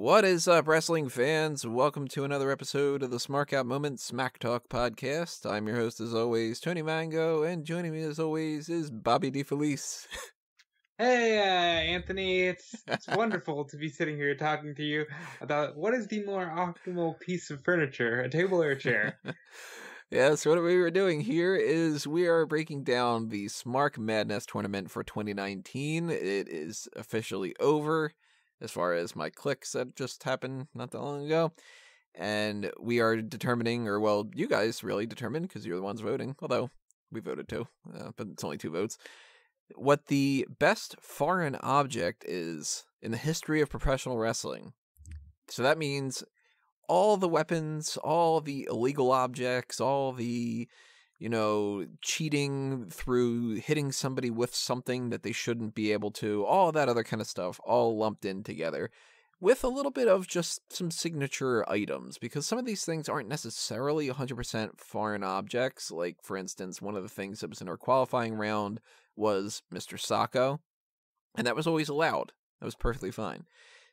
What is up, wrestling fans? Welcome to another episode of the Smark Moment Smack Talk podcast. I'm your host, as always, Tony Mango, and joining me, as always, is Bobby DeFelice. Hey, Anthony, it's wonderful to be sitting here talking to you about what is the more optimal piece of furniture, a table or a chair? Yeah, so what we were doing here is we are breaking down the Smark Madness tournament for 2019. It is officially over, as far as my clicks that just happened not that long ago. And we are determining, or well, you guys really determined, because you're the ones voting, although we voted too, but it's only 2 votes, what the best foreign object is in the history of professional wrestling. So that means all the weapons, all the illegal objects, all the, cheating through hitting somebody with something that they shouldn't be able to, all that other kind of stuff, all lumped in together, with a little bit of just some signature items, because some of these things aren't necessarily 100% foreign objects. Like, for instance, one of the things that was in our qualifying round was Mr. Socko, and that was always allowed. That was perfectly fine.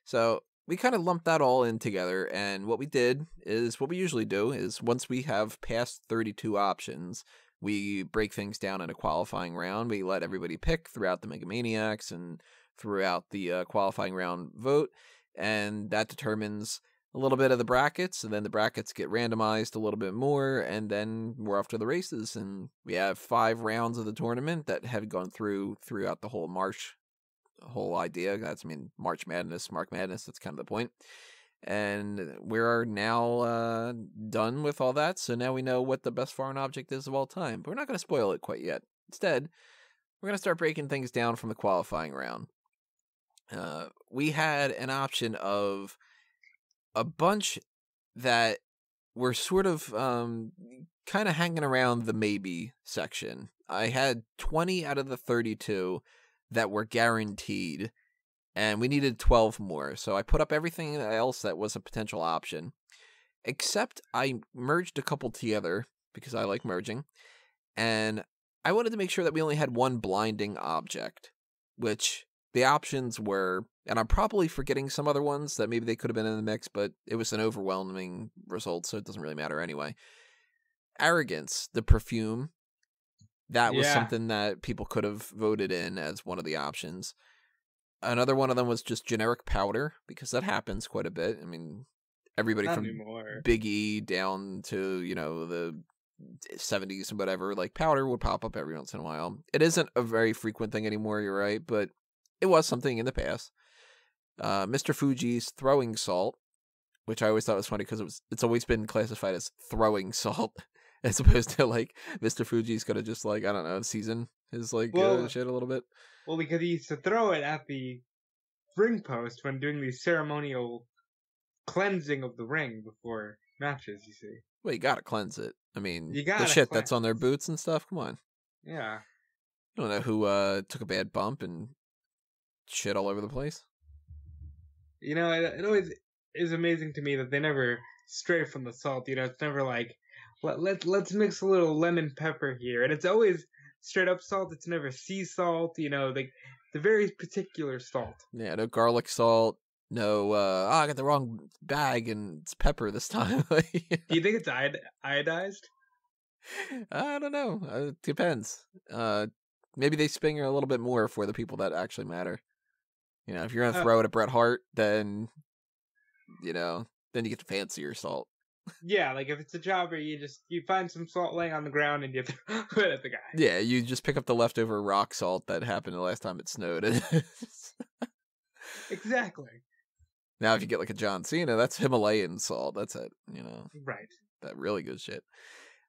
So we kind of lumped that all in together, and what we did is what we usually do is once we have passed 32 options, we break things down in a qualifying round. We let everybody pick throughout the Megamaniacs and throughout the qualifying round vote, and that determines a little bit of the brackets, and then the brackets get randomized a little bit more, and then we're off to the races. And we have 5 rounds of the tournament that have gone throughout the whole whole idea. March Madness, Smark Madness, that's kind of the point. And we're now done with all that, so now we know what the best foreign object is of all time. But we're not going to spoil it quite yet. Instead, we're going to start breaking things down from the qualifying round. We had an option of a bunch that were sort of kind of hanging around the maybe section. I had 20 out of the 32 that were guaranteed, and we needed 12 more. So I put up everything else that was a potential option, except I merged a couple together because I like merging, and I wanted to make sure that we only had one blinding object, which the options were, and I'm probably forgetting some other ones that maybe they could have been in the mix, but it was an overwhelming result, so it doesn't really matter anyway. Arrogance, the perfume, that was something that people could have voted in as one of the options. Another one of them was just generic powder, because that happens quite a bit. I mean, everybody Not from anymore. Big E down to, the 70s and whatever, like powder would pop up every once in a while. It isn't a very frequent thing anymore, you're right, but it was something in the past. Mr. Fuji's throwing salt, which I always thought was funny because it's always been classified as throwing salt, as opposed to like Mr. Fuji's gonna just like, I don't know, season his shit a little bit. Well, because he used to throw it at the ring post when doing the ceremonial cleansing of the ring before matches, you see. Well, you gotta cleanse it. I mean, You the gotta shit cleanse. that's on their boots and stuff, come on. Yeah. You don't know who took a bad bump and shit all over the place. You know, it always is amazing to me that they never stray from the salt. You know, it's never like, let's mix a little lemon pepper here. And it's always straight up salt. It's never sea salt, you know, the very particular salt. Yeah, no garlic salt. No, I got the wrong bag and it's pepper this time. Do you think it's iodized? I don't know. It depends. Maybe they spinger a little bit more for the people that actually matter. You know, if you're gonna throw it at Bret Hart, then you get the fancier salt. Yeah, like if it's a jobber, you find some salt laying on the ground and you throw it at the guy. Yeah, you just pick up the leftover rock salt that happened the last time it snowed. Exactly. Now, if you get like a John Cena, that's Himalayan salt. That's it. Right. That really good shit.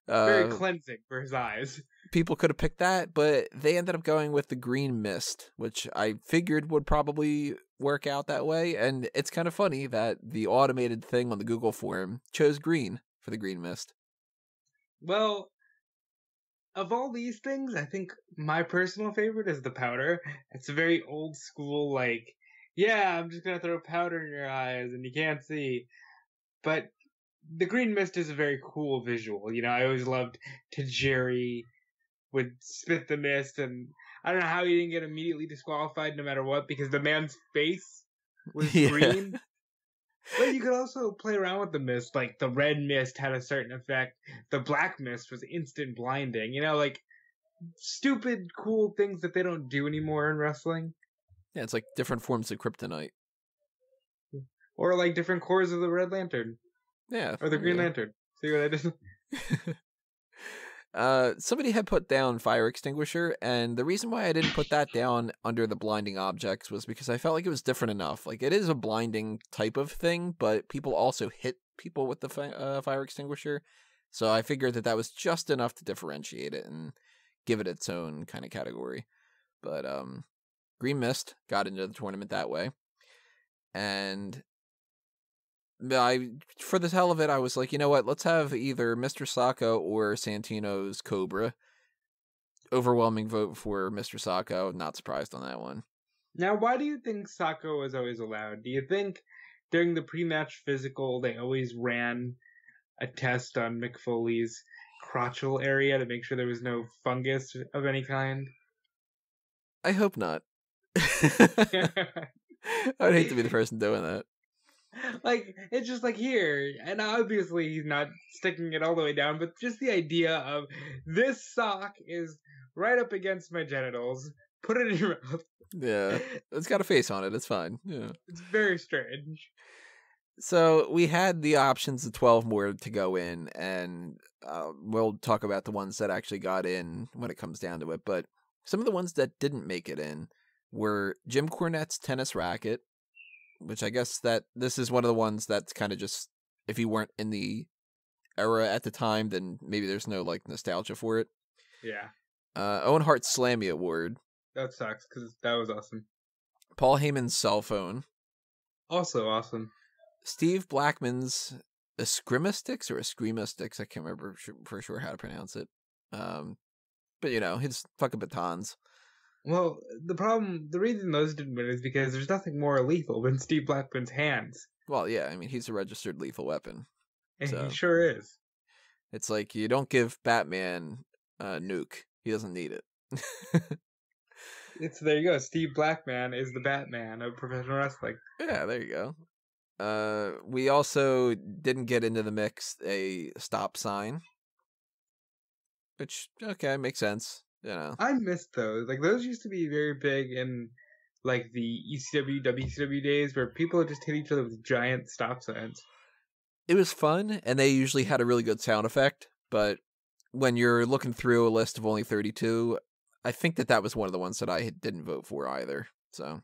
Very cleansing for his eyes. People could have picked that, but they ended up going with the green mist, which I figured would probably work out that way. And it's kind of funny that the automated thing on the Google form chose green for the green mist. Well, of all these things, I think my personal favorite is the powder. It's a very old school, like, yeah, I'm just gonna throw powder in your eyes and you can't see. But the green mist is a very cool visual. You know, I always loved Tajiri would spit the mist, and I don't know how he didn't get immediately disqualified no matter what, because the man's face was green. But you could also play around with the mist. Like the red mist had a certain effect. The black mist was instant blinding. You know, like stupid, cool things that they don't do anymore in wrestling. Yeah, it's like different forms of kryptonite. Or like different cores of the Red Lantern. Yeah. Or the Green Lantern. See what I did? Somebody had put down fire extinguisher, and the reason why I didn't put that down under the blinding objects was because I felt like it was different enough. Like, it is a blinding type of thing, but people also hit people with the fire extinguisher, so I figured that was just enough to differentiate it and give it its own kind of category. But Green Mist got into the tournament that way, and for the hell of it, I was like, you know what? Let's have either Mr. Socko or Santino's Cobra. Overwhelming vote for Mr. Socko. Not surprised on that one. Now, why do you think Socko was always allowed? Do you think during the pre-match physical they always ran a test on Mick Foley's crotchal area to make sure there was no fungus of any kind? I hope not. I would hate to be the person doing that. Like, it's just like here, and obviously he's not sticking it all the way down, but just the idea of this sock is right up against my genitals, put it in your mouth. Yeah, it's got a face on it, it's fine. Yeah, it's very strange. So we had the options of 12 more to go in, and we'll talk about the ones that actually got in when it comes down to it, but some of the ones that didn't make it in were Jim Cornette's tennis racket, which I guess that this is one of the ones that's kind of just, if you weren't in the era at the time, then maybe there's no like nostalgia for it. Yeah. Owen Hart's Slammy Award. That sucks because that was awesome. Paul Heyman's cell phone. Also awesome. Steve Blackman's Escrima-Sticks or Escrima-Sticks. I can't remember for sure how to pronounce it. But you know, his fucking batons. Well, the reason those didn't win is because there's nothing more lethal than Steve Blackman's hands. Well, yeah, I mean, he's a registered lethal weapon. And so. He sure is. It's like, you don't give Batman a nuke. He doesn't need it. There you go. Steve Blackman is the Batman of professional wrestling. Yeah, there you go. We also didn't get into the mix a stop sign. Which, okay, makes sense. You know. I missed those. Like, those used to be very big in, like, the ECW, WCW days where people would just hit each other with giant stop signs. It was fun, and they usually had a really good sound effect, but when you're looking through a list of only 32, I think that was one of the ones that I didn't vote for either. So,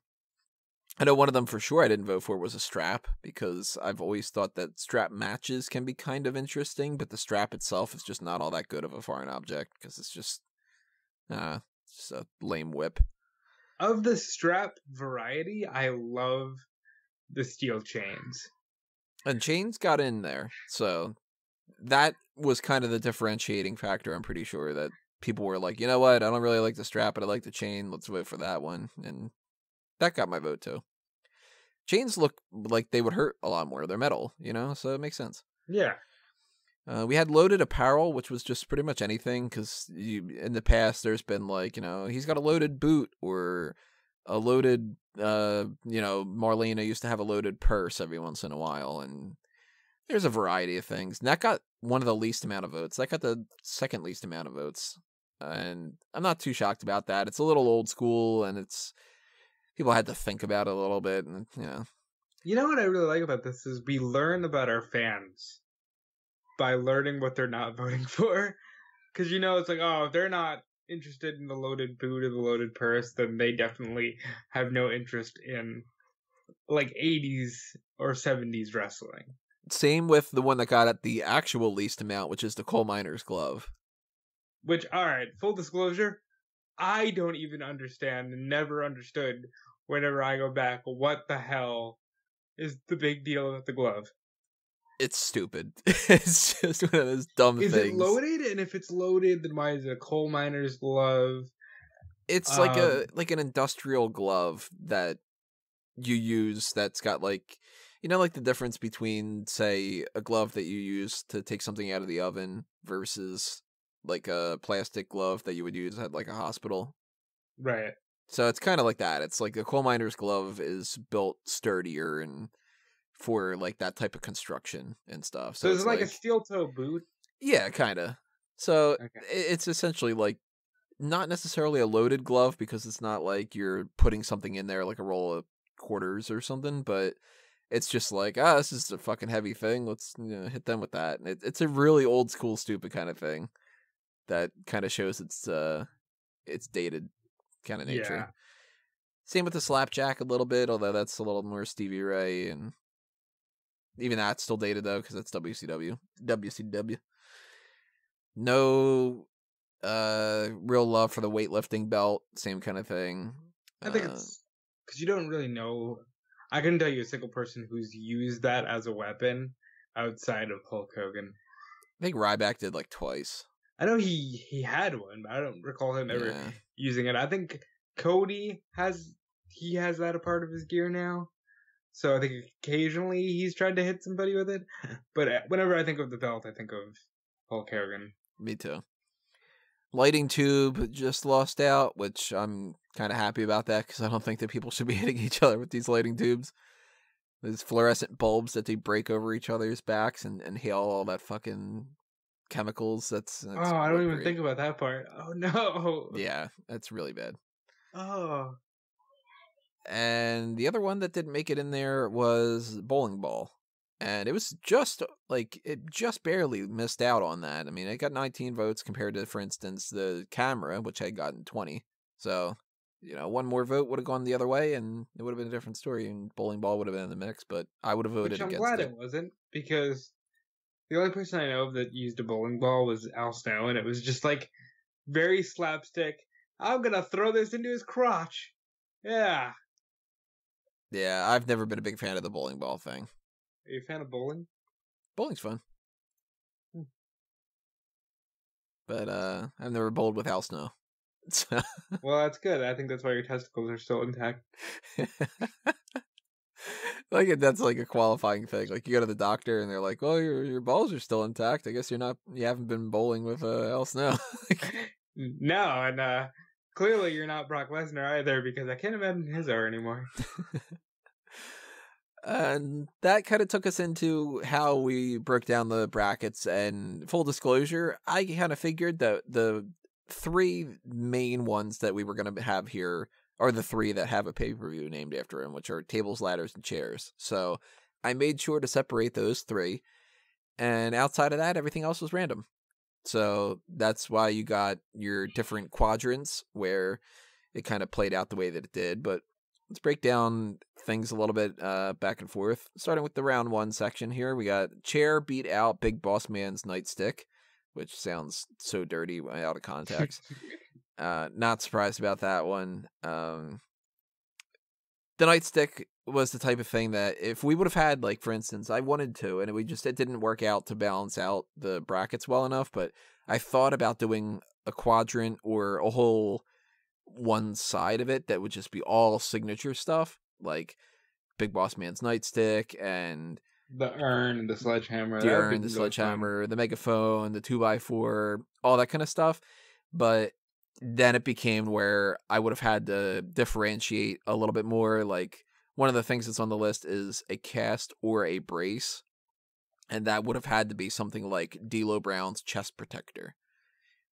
I know one of them for sure I didn't vote for was a strap, because I've always thought that strap matches can be kind of interesting, but the strap itself is just not all that good of a foreign object, because it's just a lame whip. Of the strap variety, I love the steel chains. And chains got in there, so that was kind of the differentiating factor. I'm pretty sure that people were like, you know what, I don't really like the strap, but I like the chain. Let's vote for that one. And that got my vote too. Chains look like they would hurt a lot more. They're metal, you know, so it makes sense. Yeah. We had loaded apparel, which was just pretty much anything, because in the past there's been like, you know, he's got a loaded boot or a loaded, Marlena used to have a loaded purse every once in a while, and there's a variety of things. And that got one of the least amount of votes. That got the second least amount of votes. And I'm not too shocked about that. It's a little old school, and people had to think about it a little bit, and You know what I really like about this is we learn about our fans by learning what they're not voting for. Because, it's like, if they're not interested in the loaded boot or the loaded purse, then they definitely have no interest in, like, 80s or 70s wrestling. Same with the one that got at the actual least amount, which is the coal miner's glove. Which, alright, full disclosure, I don't even understand and never understood whenever I go back what the hell is the big deal with the glove. It's stupid. It's just one of those dumb things. Is it loaded? And if it's loaded, then why is it a coal miner's glove? It's like an industrial glove that you use that's got like the difference between, say, a glove that you use to take something out of the oven versus like a plastic glove that you would use at like a hospital. Right. So it's kind of like that. It's like a coal miner's glove is built sturdier and for like that type of construction and stuff. So So is it's it like a like, steel toe boot? yeah, kind of. So Okay. it's essentially like not necessarily a loaded glove because it's not like you're putting something in there like a roll of quarters or something, but it's just like, this is a fucking heavy thing. Let's hit them with that. And it's a really old school, stupid kind of thing that kind of shows its dated kind of nature. Yeah. Same with the slapjack a little bit, although that's a little more Stevie Ray, and even that's still dated though because it's WCW. WCW. No real love for the weightlifting belt, same kind of thing. I think it's because you don't really know. I couldn't tell you a single person who's used that as a weapon outside of Hulk Hogan. I think Ryback did like twice. I know he had one, but I don't recall him ever Yeah. using it. I think Cody has that a part of his gear now. So I think occasionally he's tried to hit somebody with it. But whenever I think of the belt, I think of Hulk Hogan. Me too. Lighting tube just lost out, which I'm kind of happy about that because I don't think that people should be hitting each other with these lighting tubes. These fluorescent bulbs that they break over each other's backs and inhale all that fucking chemicals. That's Oh, I don't even great. think about that part. Oh no. Yeah, that's really bad. Oh. And the other one that didn't make it in there was bowling ball. And it was just like, it just barely missed out on that. I mean, it got 19 votes compared to, for instance, the camera, which had gotten 20. So, one more vote would have gone the other way and it would have been a different story. And bowling ball would have been in the mix, but I would have voted Which I'm against glad it. it wasn't, because the only person I know of that used a bowling ball was Al Snow, and it was just like very slapstick. I'm gonna throw this into his crotch. Yeah. Yeah, I've never been a big fan of the bowling ball thing. Are you a fan of bowling? Bowling's fun. Hmm. But I've never bowled with Al Snow. Well, that's good. I think that's why your testicles are still intact. Like that's like a qualifying thing. Like you go to the doctor and they're like, "Well, your balls are still intact. I guess you haven't been bowling with Al Snow." No, and clearly you're not Brock Lesnar either, because I can't imagine his are anymore. And that kind of took us into how we broke down the brackets. And full disclosure, I kind of figured that the three main ones that we were going to have here are the three that have a pay-per-view named after him, which are tables, ladders, and chairs. So I made sure to separate those three. And outside of that, everything else was random. So that's why you got your different quadrants where it kind of played out the way that it did. But let's break down things a little bit back and forth. Starting with the round one section here, we got chair beat out Big Boss Man's Nightstick, which sounds so dirty out of context. Not surprised about that one. The Nightstick was the type of thing that if we would have had, like, for instance, I wanted to, and it didn't work out to balance out the brackets well enough, but I thought about doing a quadrant or a whole one side of it that would just be all signature stuff, like Big Boss Man's Nightstick and The urn and the sledgehammer. the urn, the sledgehammer, the megaphone, the 2x4, all that kind of stuff. But then it became where I would have had to differentiate a little bit more. Like one of the things that's on the list is a cast or a brace. And that would have had to be something like D'Lo Brown's chest protector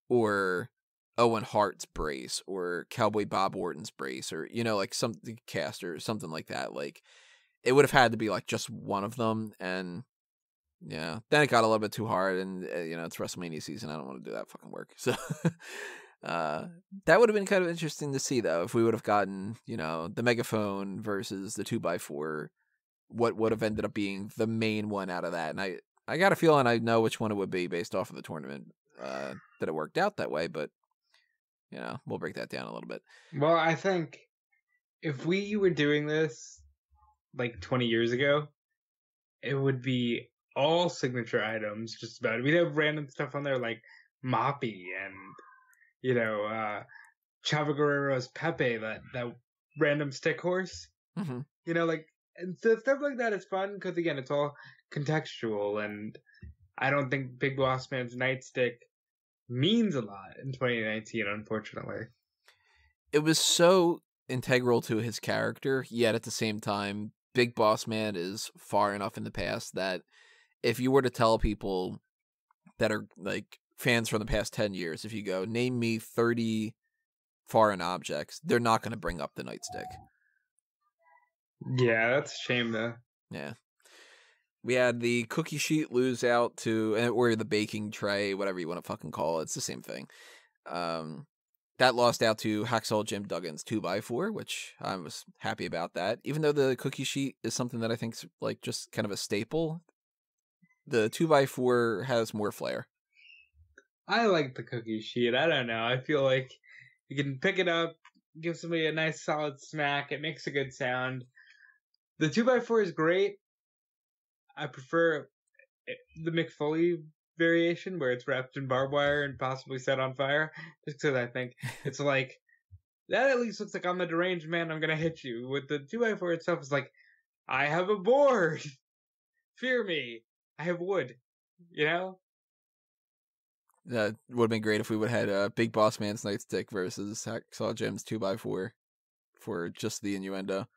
or Owen Hart's brace or Cowboy Bob Orton's brace or, like something cast or something like that. Like it would have had to be like just one of them. And yeah, then it got a little bit too hard and, it's WrestleMania season. I don't want to do that fucking work. So that would have been kind of interesting to see, though, if we would have gotten, the megaphone versus the 2x4, what would have ended up being the main one out of that. And I got a feeling I know which one it would be based off of the tournament that it worked out that way. But, we'll break that down a little bit. Well, I think if we were doing this like 20 years ago, it would be all signature items just about. We'd have random stuff on there like Moppy and Chavo Guerrero's Pepe, that random stick horse. Mm-hmm. And so stuff like that is fun because again, it's all contextual, and I don't think Big Boss Man's Nightstick means a lot in 2019, unfortunately. It was so integral to his character, yet at the same time, Big Boss Man is far enough in the past that if you were to tell people that are like fans from the past 10 years, if you go, name me 30 foreign objects, they're not going to bring up the Nightstick. Yeah, that's a shame though. Yeah. We had the cookie sheet lose out to, or the baking tray, whatever you want to fucking call it. It's the same thing. That lost out to Hacksaw Jim Duggan's 2x4, which I was happy about that. Even though the cookie sheet is something that I think's like just kind of a staple, the 2x4 has more flair. I like the cookie sheet. I don't know. I feel like you can pick it up, give somebody a nice solid smack. It makes a good sound. The 2x4 is great. I prefer the McFoley variation where it's wrapped in barbed wire and possibly set on fire. Just because I think it's like, that at least looks like I'm a deranged man, I'm going to hit you. With the 2x4 itself, it's like, I have a board. Fear me. I have wood. You know? That would have been great if we would have had Big Boss Man's Nightstick versus Hacksaw Jim's 2x4 for just the innuendo.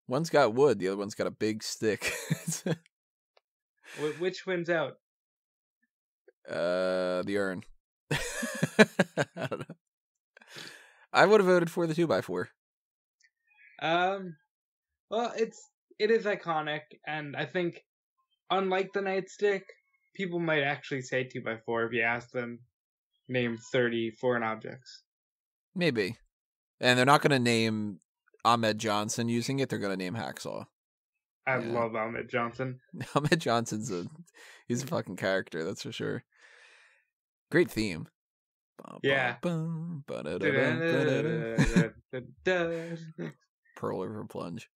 One's got wood, the other one's got a big stick. Which wins out? The urn. I don't know. I would have voted for the 2x4. Well, it is iconic, and I think, unlike the Nightstick, people might actually say 2x4 if you ask them name 30 foreign objects. Maybe. And they're not going to name Ahmed Johnson using it. They're going to name Hacksaw. I love Ahmed Johnson. Ahmed Johnson's he's a fucking character, that's for sure. Great theme. Yeah. Pearl River Plunge.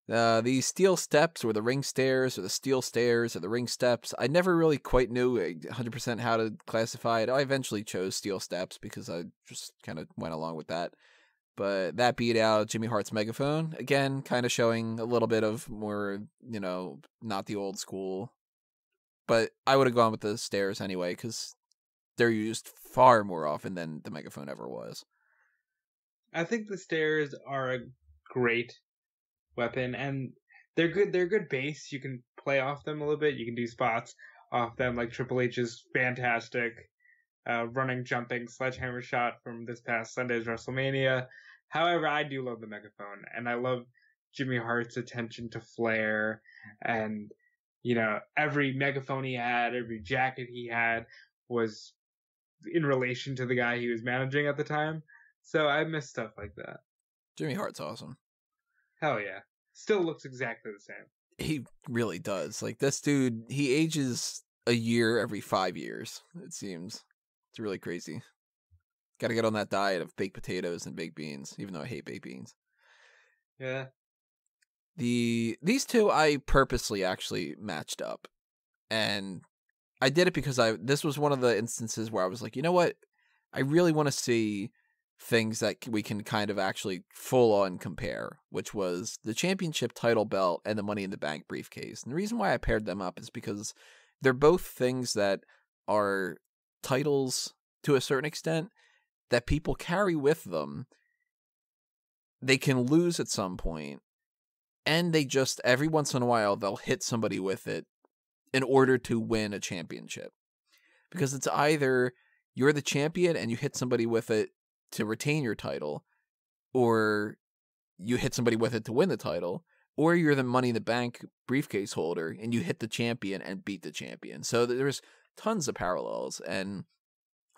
The steel steps or the ring stairs or the steel stairs or the ring steps. I never really quite knew 100% how to classify it. I eventually chose steel steps because I just kind of went along with that. But that beat out Jimmy Hart's Megaphone. Again, kind of showing a little bit of more, not the old school. But I would have gone with the stairs anyway because they're used far more often than the Megaphone ever was. I think the stairs are a great weapon, and they're good base. You can play off them a little bit. You can do spots off them, like Triple H's fantastic running, jumping Sledgehammer shot from this past Sunday's WrestleMania. However, I do love the Megaphone, and I love Jimmy Hart's attention to flair, and every Megaphone he had, every jacket he had was in relation to the guy he was managing at the time. So I miss stuff like that. Jimmy Hart's awesome. Hell yeah. Still looks exactly the same. He really does. Like, this dude, he ages a year every 5 years, it seems. It's really crazy. Got to get on that diet of baked potatoes and baked beans, even though I hate baked beans. Yeah. These two I purposely actually matched up. And I did it because this was one of the instances where I was like, you know what? I really want to see things that we can kind of actually full on compare, which was the championship title belt and the Money in the Bank briefcase. And the reason why I paired them up is because they're both things that are titles to a certain extent that people carry with them. They can lose at some point, and they just, every once in a while, they'll hit somebody with it in order to win a championship. Because it's either you're the champion and you hit somebody with it to retain your title, or you hit somebody with it to win the title, or you're the Money in the Bank briefcase holder and you hit the champion and beat the champion. So there's tons of parallels, and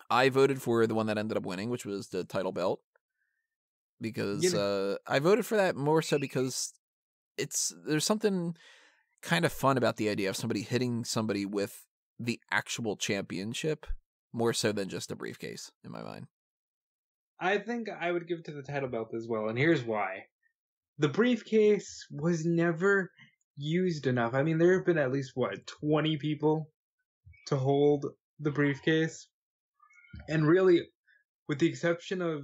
I voted for the one that ended up winning, which was the title belt, because I voted for that more so because there's something kind of fun about the idea of somebody hitting somebody with the actual championship more so than just a briefcase in my mind. I think I would give it to the title belt as well, and here's why. The briefcase was never used enough. I mean, there have been at least, 20 people to hold the briefcase? And really, with the exception of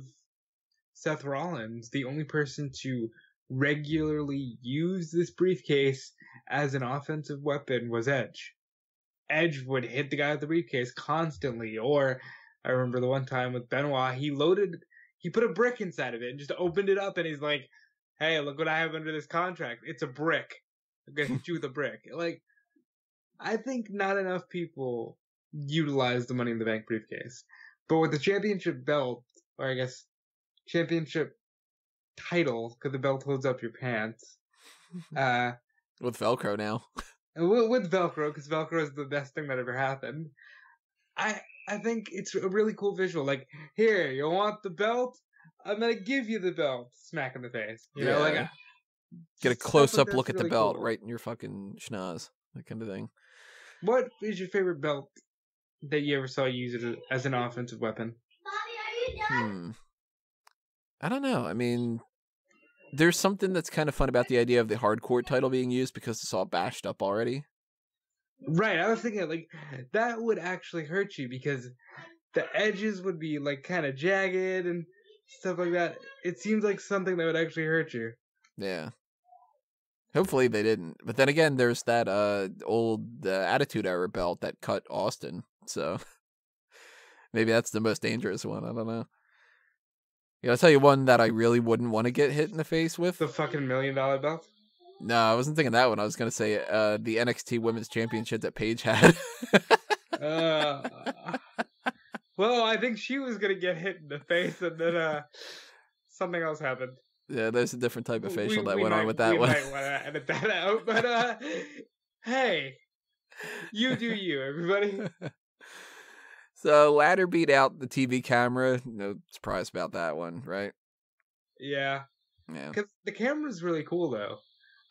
Seth Rollins, the only person to regularly use this briefcase as an offensive weapon was Edge. Edge would hit the guy with the briefcase constantly, or I remember the one time with Benoit, he put a brick inside of it and just opened it up, and he's like, hey, look what I have under this contract. It's a brick. I'm gonna hit you with a brick. Like, I think not enough people utilize the Money in the Bank briefcase. But with the championship belt, or I guess championship title, because the belt holds up your pants, with Velcro now. with Velcro, because Velcro is the best thing that ever happened. I think it's a really cool visual. Like, here, you want the belt? I'm gonna give you the belt. Smack in the face. You know, like get a close up look at really the belt cool. right in your fucking schnoz, that kind of thing. What is your favorite belt that you ever saw used as an offensive weapon? I don't know. I mean, there's something that's kind of fun about the idea of the hardcore title being used because it's all bashed up already. Right, I was thinking like that would actually hurt you because the edges would be like kind of jagged and stuff like that. It seems like something that would actually hurt you. Yeah. Hopefully they didn't. But then again, there's that old Attitude Era belt that cut Austin. So maybe that's the most dangerous one. I don't know. Yeah, I'll tell you one that I really wouldn't want to get hit in the face with. The fucking $1 million belt? No, I wasn't thinking that one. I was going to say the NXT Women's Championship that Paige had. Well, I think she was going to get hit in the face and then something else happened. Yeah, there's a different type of facial that went on with that one. We might want to edit that out, but hey, you do you, everybody. So, Ladder beat out the TV camera. No surprise about that one, right? Yeah. Yeah. Because the camera's really cool, though.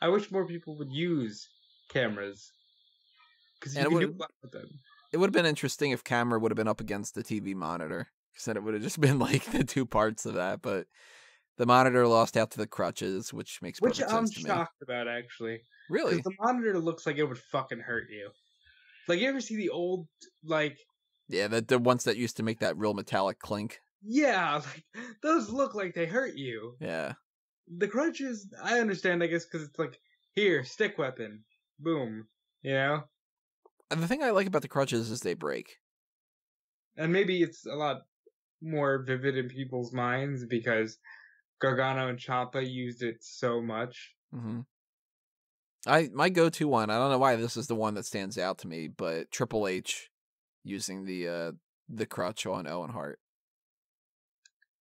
I wish more people would use cameras. Because you can do a lot with them. It would have been interesting if camera would have been up against the TV monitor. Because then it would have just been like the two parts of that. But the monitor lost out to the crutches, which makes perfect sense to me. Which I'm shocked about, actually. Really? Because the monitor looks like it would fucking hurt you. Like, you ever see the old, like... Yeah, the ones that used to make that real metallic clink. Yeah, like, those look like they hurt you. Yeah. The crutches, I understand, I guess, because it's like, here, stick weapon. Boom. You know? And the thing I like about the crutches is they break. And maybe it's a lot more vivid in people's minds because Gargano and Ciampa used it so much. Mm-hmm. My go-to one, I don't know why this is the one that stands out to me, but Triple H using the crutch on Owen Hart.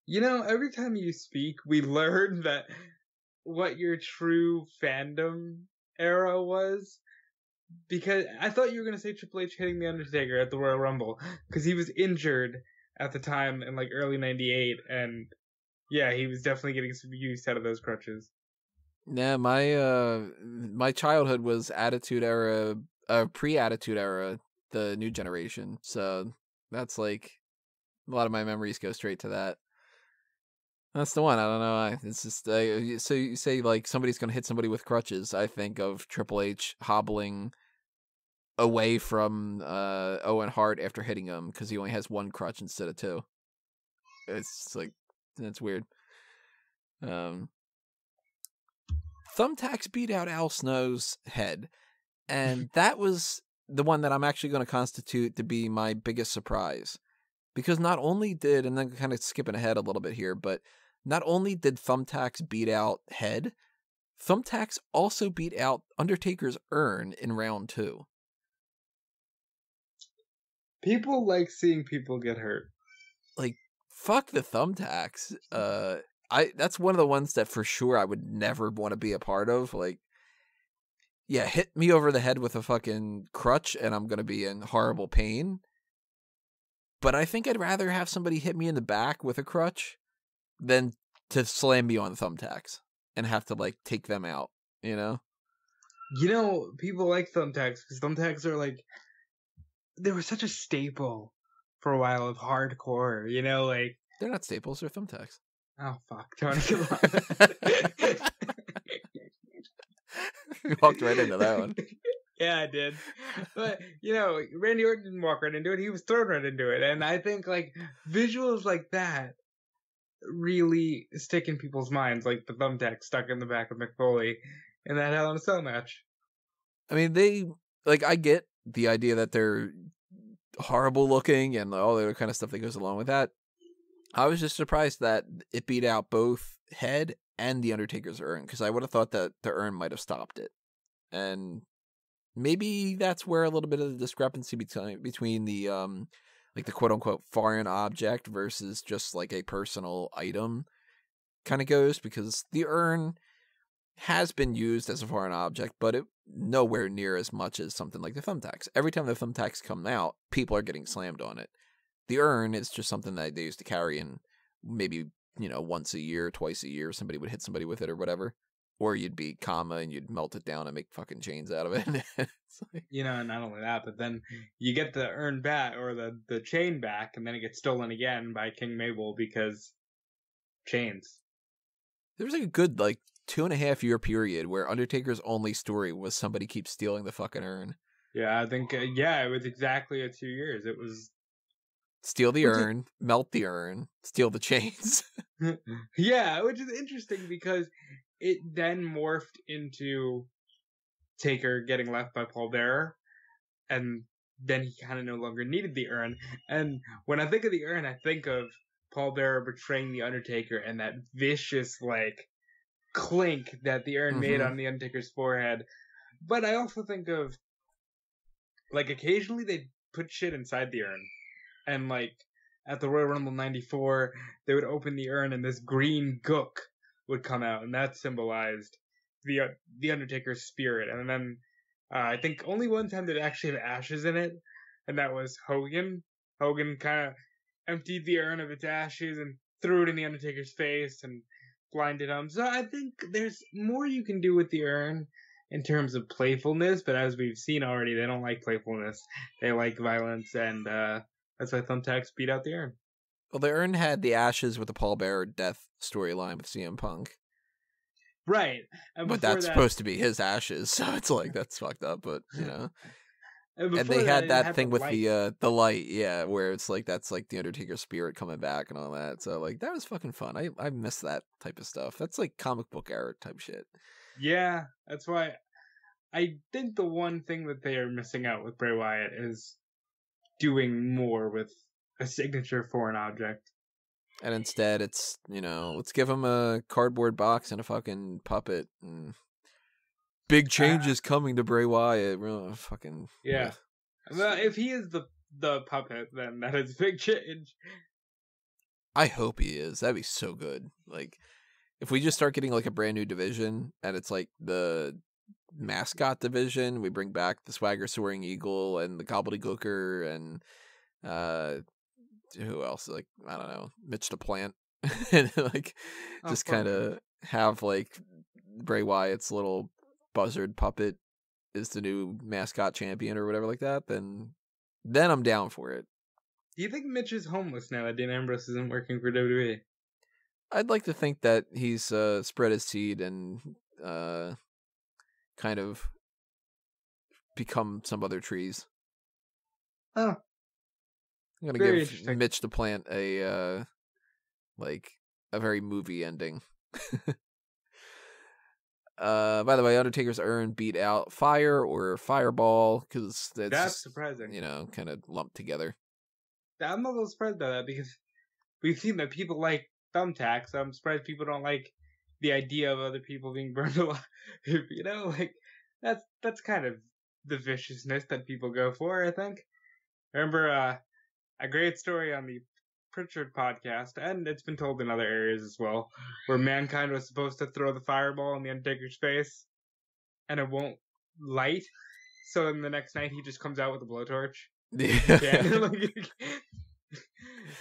You know, every time you speak, we learn that what your true fandom era was. Because I thought you were going to say Triple H hitting The Undertaker at the Royal Rumble. Because he was injured at the time in like early 98. And yeah, he was definitely getting some use out of those crutches. Yeah, my childhood was Attitude Era, pre-Attitude Era, the new generation. So that's like a lot of my memories go straight to that. That's the one. I don't know. It's just so you say like somebody's gonna hit somebody with crutches. I think of Triple H hobbling away from Owen Hart after hitting him because he only has one crutch instead of two. It's like that's weird. Thumbtacks beat out Al Snow's head, and that was the one that I'm actually going to constitute to be my biggest surprise. Because not only did, and then kind of skipping ahead a little bit here, but not only did Thumbtacks beat out Head, Thumbtacks also beat out Undertaker's urn in round 2. People like seeing people get hurt. Like, fuck the Thumbtacks. That's one of the ones that for sure I would never want to be a part of. Like, yeah, hit me over the head with a fucking crutch and I'm going to be in horrible pain. But I think I'd rather have somebody hit me in the back with a crutch than to slam me on Thumbtacks and have to, like, take them out, you know? You know, people like Thumbtacks because Thumbtacks are, like, they were such a staple for a while of hardcore, you know, like... They're not staples, they're Thumbtacks. Oh, fuck, Tony, come on. You walked right into that one. Yeah, I did. But, you know, Randy Orton didn't walk right into it. He was thrown right into it. And I think, like, visuals like that really stick in people's minds, like the Thumbtack stuck in the back of McFoley in that Hell in a Cell match. I mean, I get the idea that they're horrible looking and all the other kind of stuff that goes along with that. I was just surprised that it beat out both Head and the Undertaker's urn, because I would have thought that the urn might have stopped it. And maybe that's where a little bit of the discrepancy between the like the quote unquote foreign object versus just like a personal item kind of goes, because the urn has been used as a foreign object, but it nowhere near as much as something like the Thumbtacks. Every time the Thumbtacks come out, people are getting slammed on it. The urn is just something that they used to carry, and maybe, once a year, twice a year, somebody would hit somebody with it or whatever. Or you'd be Kama and you'd melt it down and make fucking chains out of it. It's like... Not only that, but then you get the urn back, or the chain back, and then it gets stolen again by King Mabel because chains. There was like a good 2.5 year period where Undertaker's only story was somebody keeps stealing the fucking urn. Yeah, I think it was exactly 2 years. It was steal the urn, melt the urn, steal the chains. Yeah, which is interesting because it then morphed into Taker getting left by Paul Bearer, and then he kind of no longer needed the urn. And when I think of the urn, I think of Paul Bearer betraying the Undertaker and that vicious clink that the urn made on the Undertaker's forehead. But I also think of occasionally they put shit inside the urn, and at the Royal Rumble '94 they would open the urn and this green gook would come out, and that symbolized the Undertaker's spirit. And then I think only one time did it actually have ashes in it, and that was Hogan. Hogan kind of emptied the urn of its ashes and threw it in the Undertaker's face and blinded him. So I think there's more you can do with the urn in terms of playfulness, but as we've seen already, they don't like playfulness. They like violence, and that's why Thumbtacks beat out the urn. Well, the urn had the ashes with the Paul Bearer death storyline with CM Punk. Right. But that's supposed to be his ashes, so it's that's fucked up, but, And they had that thing with the light, yeah, where it's that's the Undertaker spirit coming back and all that. So that was fucking fun. I miss that type of stuff. That's comic book era type shit. Yeah, that's why I think the one thing that they are missing out with Bray Wyatt is doing more with a signature foreign object. And instead it's, let's give him a cardboard box and a fucking puppet, and big changes coming to Bray Wyatt. Fucking yeah. Well, if he is the puppet, then that is big change. I hope he is. That'd be so good. If we just start getting a brand new division, and it's the mascot division, we bring back the Swagger Soaring Eagle and the Gobbledygooker and who else? I don't know, Mitch the Plant, and just kind of have Bray Wyatt's little buzzard puppet is the new mascot champion or whatever like that. Then I'm down for it. Do you think Mitch is homeless now that Dean Ambrose isn't working for WWE? I'd like to think that he's spread his seed and kind of become some other trees. Oh. I'm going to give Mitch the Plant a very movie ending. By the way, Undertaker's urn beat out Fire or Fireball, because that's surprising. Kind of lumped together. I'm a little surprised by that, because we've seen that people like Thumbtacks. I'm surprised people don't like the idea of other people being burned alive. That's kind of the viciousness that people go for, I think. I remember a great story on the Pritchard podcast, and it's been told in other areas as well, where Mankind was supposed to throw the fireball in the Undertaker's face, and it won't light. So then the next night he just comes out with a blowtorch. Yeah.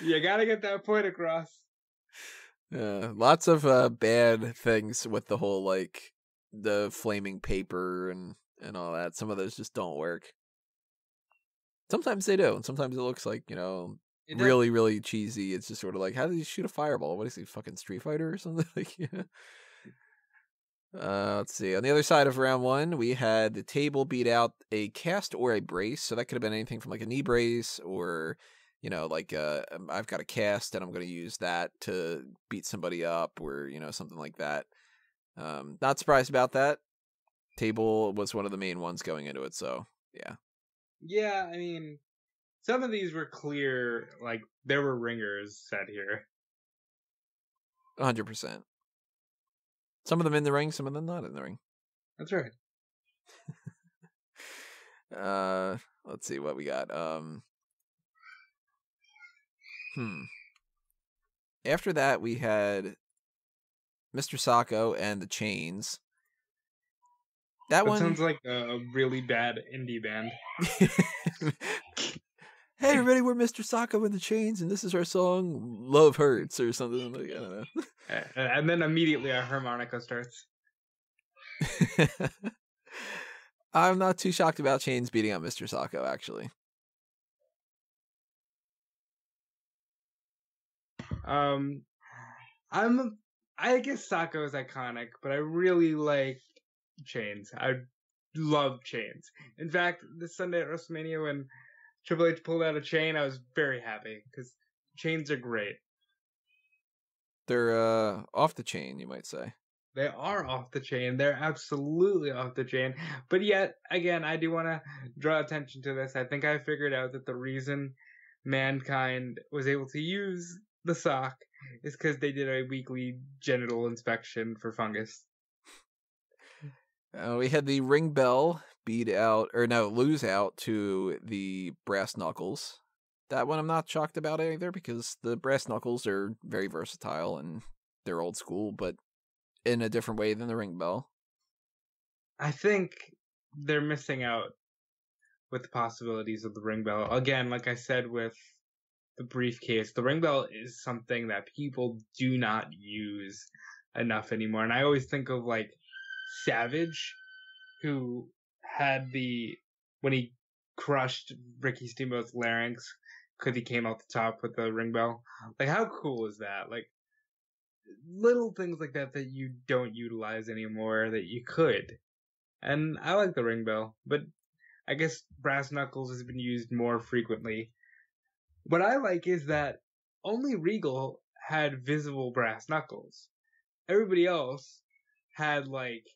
You gotta get that point across. Lots of bad things with the whole the flaming paper and all that. Some of those just don't work. Sometimes they do, and sometimes it looks really, really cheesy. It's just sort of how do you shoot a fireball? What is he, fucking Street Fighter or something? Let's see. On the other side of round one, we had the table beat out a cast or a brace. So that could have been anything from a knee brace or, I've got a cast and I'm going to use that to beat somebody up or, something like that. Not surprised about that. Table was one of the main ones going into it. So, yeah. Yeah, I mean, some of these were clear, there were ringers set here. 100%. Some of them in the ring, some of them not in the ring. That's right. Let's see what we got. After that, we had Mr. Socko and the Chains. That one sounds like a really bad indie band. Hey everybody, we're Mr. Socko and the Chains, and this is our song "Love Hurts" or something like, I don't know. And then immediately a harmonica starts. I'm not too shocked about Chains beating up Mr. Socko, actually. I guess Socko is iconic, but I really like Chains. I love Chains. In fact, this Sunday at WrestleMania when Triple H pulled out a chain, I was very happy because chains are great. They're off the chain, you might say. They are off the chain. They're absolutely off the chain. But yet, again, I do want to draw attention to this. I think I figured out that the reason Mankind was able to use the sock is because they did a weekly genital inspection for fungus. We had the ring bell lose out to the brass knuckles. That one I'm not shocked about either because the brass knuckles are very versatile and they're old school, but in a different way than the ring bell. I think they're missing out with the possibilities of the ring bell. Again, like I said with the briefcase, the ring bell is something that people do not use enough anymore. And I always think of like Savage, who had when he crushed Ricky Steamboat's larynx, because he came out the top with the ring bell. Like, how cool is that? Like, little things like that you don't utilize anymore that you could. And I like the ring bell, but I guess brass knuckles has been used more frequently. What I like is that only Regal had visible brass knuckles. Everybody else had like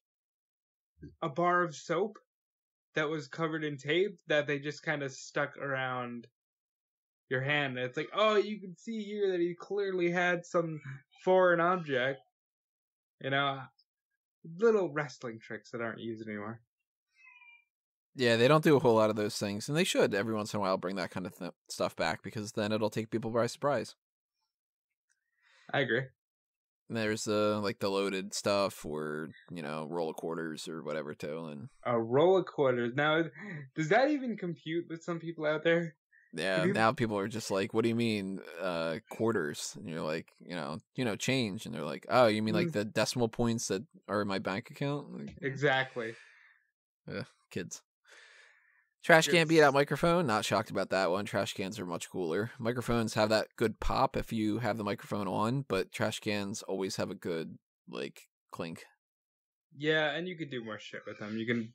a bar of soap that was covered in tape that they just kind of stuck around your hand. It's like, oh, you can see here that he clearly had some foreign object. You know, little wrestling tricks that aren't used anymore. Yeah, they don't do a whole lot of those things, and they should every once in a while bring that kind of stuff back because then it'll take people by surprise. I agree. And there's the loaded stuff or, roll of quarters or whatever too. And a roll of quarters. Now, does that even compute with some people out there? Yeah, now people are just like, what do you mean quarters? And you're like, change. And they're like, oh, you mean like the decimal points that are in my bank account? Like, exactly. Kids. Trash can beat out microphone. Not shocked about that one. Trash cans are much cooler. Microphones have that good pop if you have the microphone on, but trash cans always have a good, clink. Yeah, and you could do more shit with them. You can,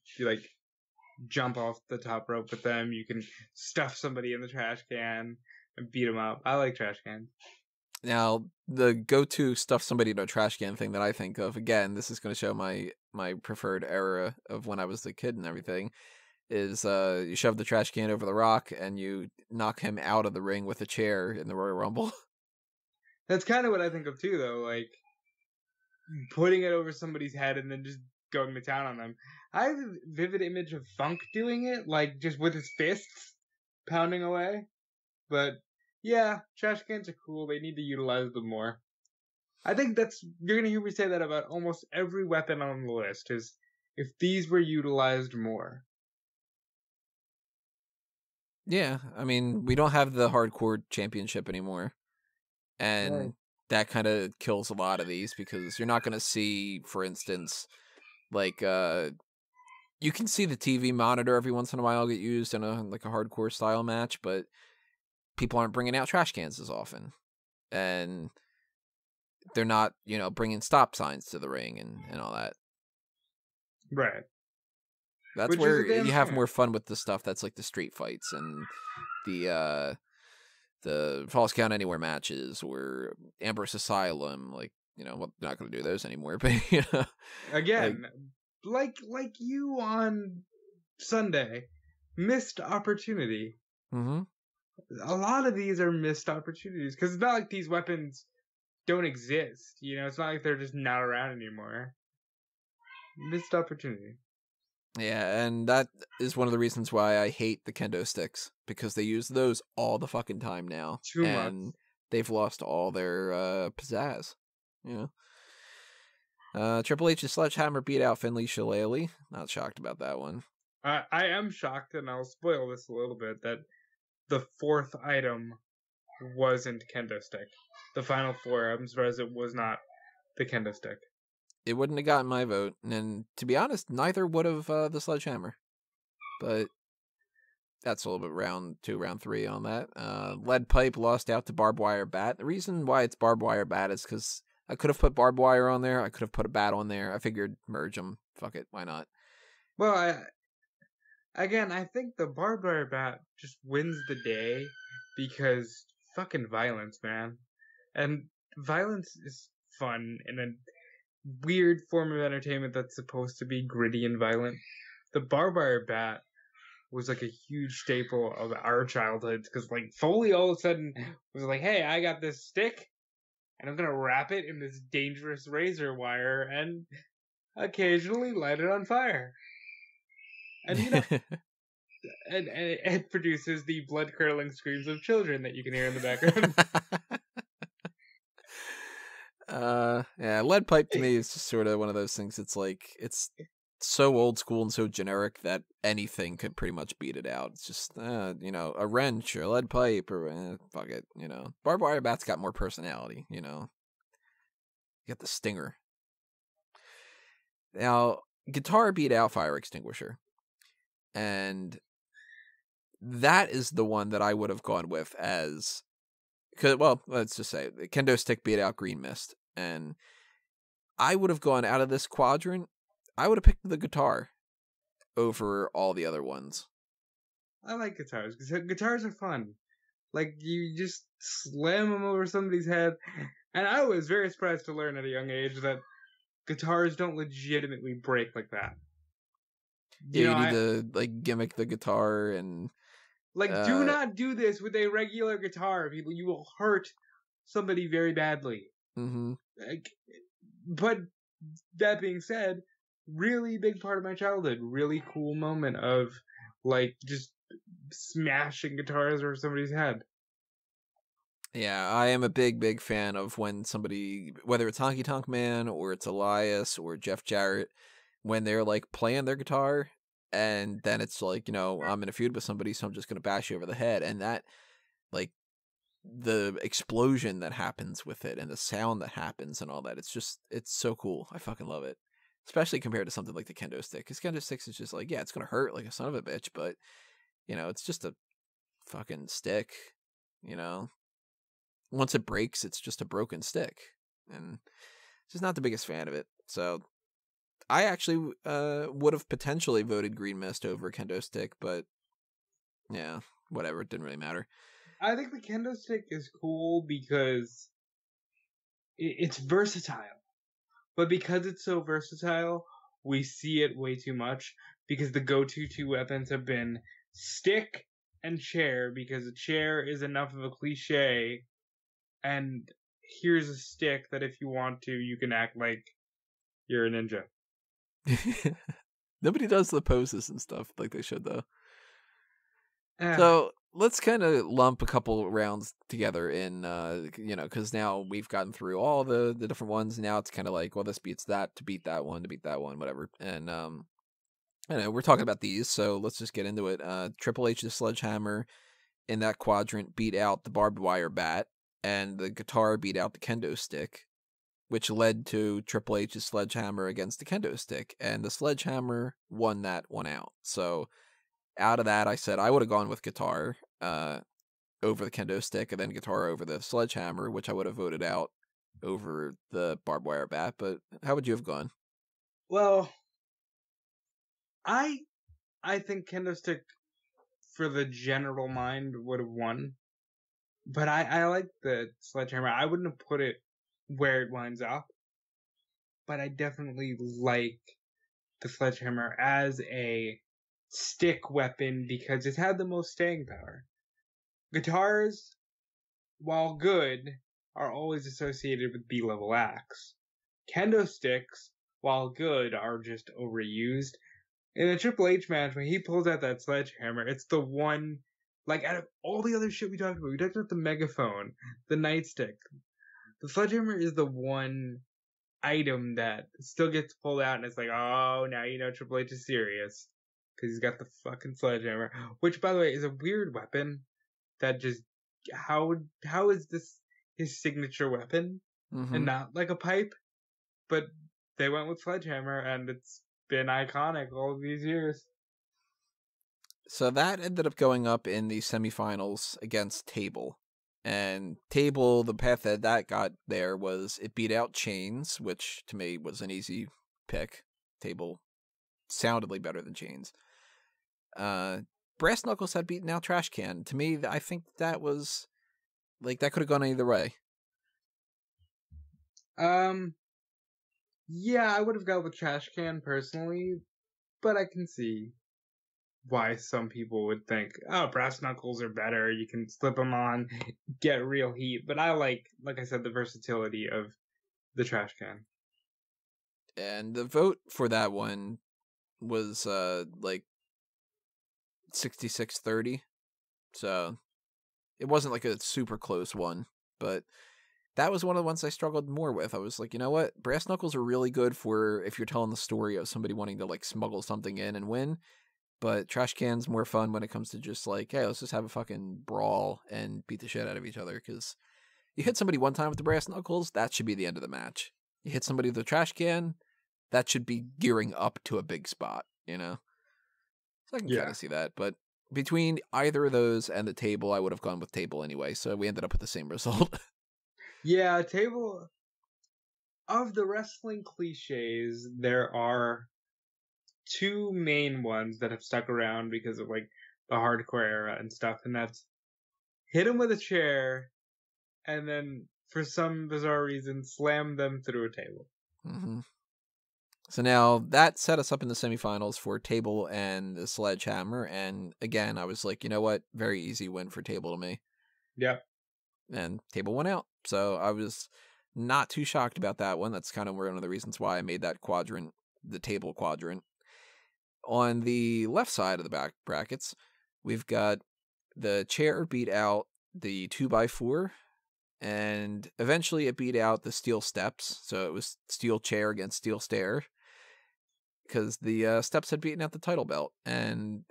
jump off the top rope with them. You can stuff somebody in the trash can and beat them up. I like trash cans. Now, the go-to stuff somebody in a trash can thing that I think of, again, this is going to show my preferred era of when I was a kid and everything, is you shove the trash can over the Rock and you knock him out of the ring with a chair in the Royal Rumble. That's kind of what I think of too, though. Like, putting it over somebody's head and then just going to town on them. I have a vivid image of Funk doing it, like, just with his fists pounding away. But, yeah, trash cans are cool. They need to utilize them more. I think you're going to hear me say that about almost every weapon on the list, is if these were utilized more. Yeah, I mean, we don't have the hardcore championship anymore. And that kind of kills a lot of these because you're not going to see, for instance, you can see the TV monitor every once in a while get used in a hardcore style match, but people aren't bringing out trash cans as often. And they're not, bringing stop signs to the ring and all that. Right. That's where you have more fun with the stuff that's like the street fights and the Falls Count Anywhere matches or Ambrose Asylum. Like, they're not going to do those anymore. But, Again, like you on Sunday, missed opportunity. Mm-hmm. A lot of these are missed opportunities because it's not like these weapons don't exist. It's not like they're just not around anymore. Missed opportunity. Yeah, and that is one of the reasons why I hate the kendo sticks, because they use those all the fucking time now. Too much. And they've lost all their pizzazz, you know. Triple H's Sledgehammer beat out Finlay Shillelagh. Not shocked about that one. I am shocked, and I'll spoil this a little bit, that the fourth item wasn't Kendo Stick. The final four, I'm surprised it was not the Kendo Stick. It wouldn't have gotten my vote, and to be honest, neither would have the Sledgehammer. But that's a little bit round 2, round 3 on that. Lead Pipe lost out to Barbed Wire Bat. The reason why it's Barbed Wire Bat is because I could have put Barbed Wire on there. I could have put a bat on there. I figured merge them. Fuck it, why not? Well, I think the Barbed Wire Bat just wins the day because fucking violence, man. And violence is fun in a weird form of entertainment that's supposed to be gritty and violent. The Barbed Wire Bat was like a huge staple of our childhoods because like Foley all of a sudden was like, hey, I got this stick and I'm gonna wrap it in this dangerous razor wire and occasionally light it on fire. And you know, and it produces the blood-curdling screams of children that you can hear in the background. Yeah, Lead Pipe to me is just sort of one of those things. It's like, it's so old school and so generic that anything could pretty much beat it out. It's just, you know, a wrench or a lead pipe or fuck it, you know. Barbed Wire Bat's got more personality, you know. You got the stinger. Now, Guitar beat out Fire Extinguisher. And that is the one that I would have gone with as, well, let's just say Kendo Stick beat out Green Mist, and I would have gone out of this quadrant. I would have picked the guitar over all the other ones. I like guitars. Guitars are fun. Like, you just slam them over somebody's head. And I was very surprised to learn at a young age that guitars don't legitimately break like that. You need to like gimmick the guitar and like do not do this with a regular guitar. People, you will hurt somebody very badly. Mm-hmm. But that being said, really big part of my childhood. Really cool moment of like just smashing guitars over somebody's head. Yeah, I am a big fan of when somebody, whether it's Honky Tonk Man or it's Elias or Jeff Jarrett, when they're like playing their guitar and then it's like, you know, I'm in a feud with somebody, so I'm just going to bash you over the head. And that, like, the explosion that happens with it and the sound that happens and all that, it's so cool. I fucking love it. Especially compared to something like the Kendo Stick. Because Kendo Stick is just like, yeah, it's going to hurt like a son of a bitch, but, you know, it's just a fucking stick, you know. Once it breaks, it's just a broken stick. And just not the biggest fan of it. So I actually would have potentially voted Green Mist over Kendo Stick, but yeah, whatever. It didn't really matter. I think the Kendo Stick is cool because it's versatile. But because it's so versatile, we see it way too much because the go-to two weapons have been stick and chair, because a chair is enough of a cliche, and here's a stick that if you want to, you can act like you're a ninja. Nobody does the poses and stuff like they should, though. So let's kind of lump a couple rounds together in, you know, because now we've gotten through all the different ones. Now it's kind of like, well, this beats that to beat that one, to beat that one, whatever. And, I know we're talking about these, so let's just get into it. Triple H's Sledgehammer in that quadrant beat out the Barbed Wire Bat, and the guitar beat out the Kendo Stick, which led to Triple H's Sledgehammer against the Kendo Stick, and the Sledgehammer won that one out. So out of that, I said I would have gone with guitar over the Kendo Stick, and then guitar over the Sledgehammer, which I would have voted out over the Barbed Wire Bat. But how would you have gone? Well, I think Kendo Stick, for the general mind, would have won. But I like the Sledgehammer. I wouldn't have put it where it winds up. But I definitely like the Sledgehammer as a stick weapon because it had the most staying power. Guitars, while good, are always associated with B-level acts. Kendo sticks, while good, are just overused. In a Triple H match, when he pulls out that sledgehammer, it's the one, like, out of all the other shit we talked about the Megaphone, the Nightstick. The sledgehammer is the one item that still gets pulled out, and it's like, oh, now you know Triple H is serious. Because he's got the fucking sledgehammer. Which, by the way, is a weird weapon that just, how is this his signature weapon? And not like a pipe? But they went with sledgehammer, and it's been iconic all of these years. So that ended up going up in the semifinals against Table. And Table, the path that got there was it beat out Chains, which to me was an easy pick. Table soundedly better than Chains. Brass Knuckles had beaten out Trash Can. To me, I think that was, like, that could have gone either way. Yeah, I would have gone with Trash Can personally, but I can see why some people would think, oh, Brass Knuckles are better, you can slip them on, get real heat, but I like I said, the versatility of the Trash Can. And the vote for that one was, like, 66-30, so it wasn't like a super close one, but that was one of the ones I struggled more with. I was like, you know what? Brass Knuckles are really good for if you're telling the story of somebody wanting to, like, smuggle something in and win. But Trash Can's more fun when it comes to just like, hey, let's just have a fucking brawl and beat the shit out of each other. Because you hit somebody one time with the Brass Knuckles, that should be the end of the match. You hit somebody with the Trash Can, that should be gearing up to a big spot, you know? So I can kind of see that. But between either of those and the Table, I would have gone with Table anyway. So we ended up with the same result. Yeah, Table, of the wrestling cliches, there are two main ones that have stuck around because of, like, the hardcore era and stuff, and that's hit him with a chair and then, for some bizarre reason, slam them through a table. Mm-hmm. So now that set us up in the semifinals for Table and the Sledgehammer. And again, I was like, you know what? Very easy win for Table to me. Yep. And Table went out. So I was not too shocked about that one. That's kind of one of the reasons why I made that quadrant, the Table quadrant. On the left side of the back brackets, we've got the chair beat out the 2x4, and eventually it beat out the steel steps. So it was steel chair against steel stair, because the steps had beaten out the title belt. And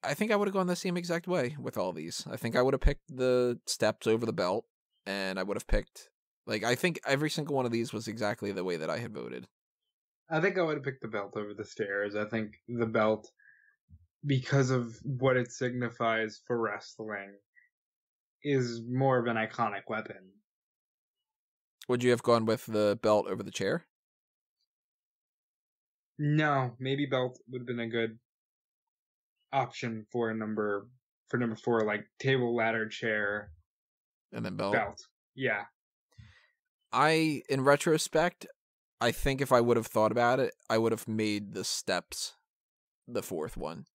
I think I would have gone the same exact way with all these. I think I would have picked the steps over the belt, and I would have picked, like, I think every single one of these was exactly the way that I had voted. I think I would have picked the belt over the stairs. I think the belt, because of what it signifies for wrestling, is more of an iconic weapon. Would you have gone with the belt over the chair? No, maybe belt would have been a good option for number 4, like table, ladder, chair, And then belt? belt. Yeah. In retrospect, I think if I would have thought about it, I would have made the steps the fourth one.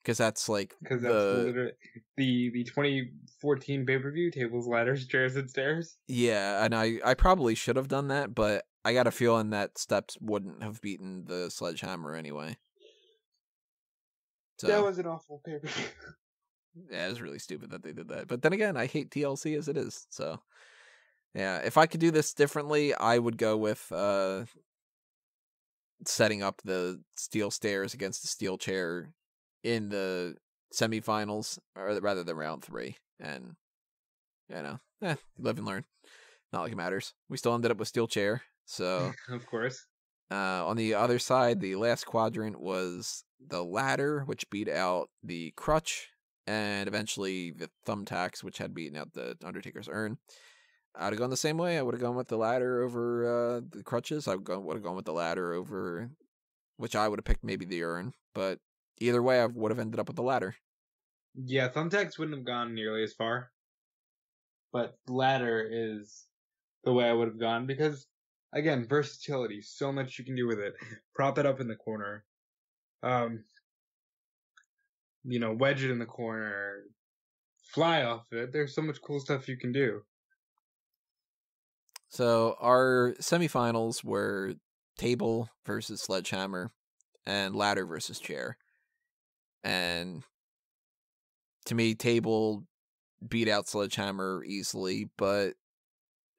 Because that's like that's literally the 2014 pay-per-view, tables, ladders, chairs, and stairs. Yeah, and I probably should have done that, but I got a feeling that steps wouldn't have beaten the Sledgehammer anyway. So, that was an awful pay-per-view. Yeah, it was really stupid that they did that. But then again, I hate TLC as it is, so yeah, if I could do this differently, I would go with setting up the steel stairs against the steel chair in the semifinals, or rather than round 3. And, you know, live and learn. Not like it matters. We still ended up with steel chair, so... Of course. On the other side, the last quadrant was the ladder, which beat out the crutch, and eventually the thumbtacks, which had beaten out the Undertaker's urn. I'd have gone the same way. I would have gone with the ladder over the crutches. I would have gone with the ladder over, which I would have picked maybe the urn. But either way, I would have ended up with the ladder. Yeah, thumbtacks wouldn't have gone nearly as far. But ladder is the way I would have gone because, again, versatility. So much you can do with it. Prop it up in the corner. Wedge it in the corner. Fly off it. There's so much cool stuff you can do. So our semifinals were table versus Sledgehammer and ladder versus chair. And to me, table beat out Sledgehammer easily, but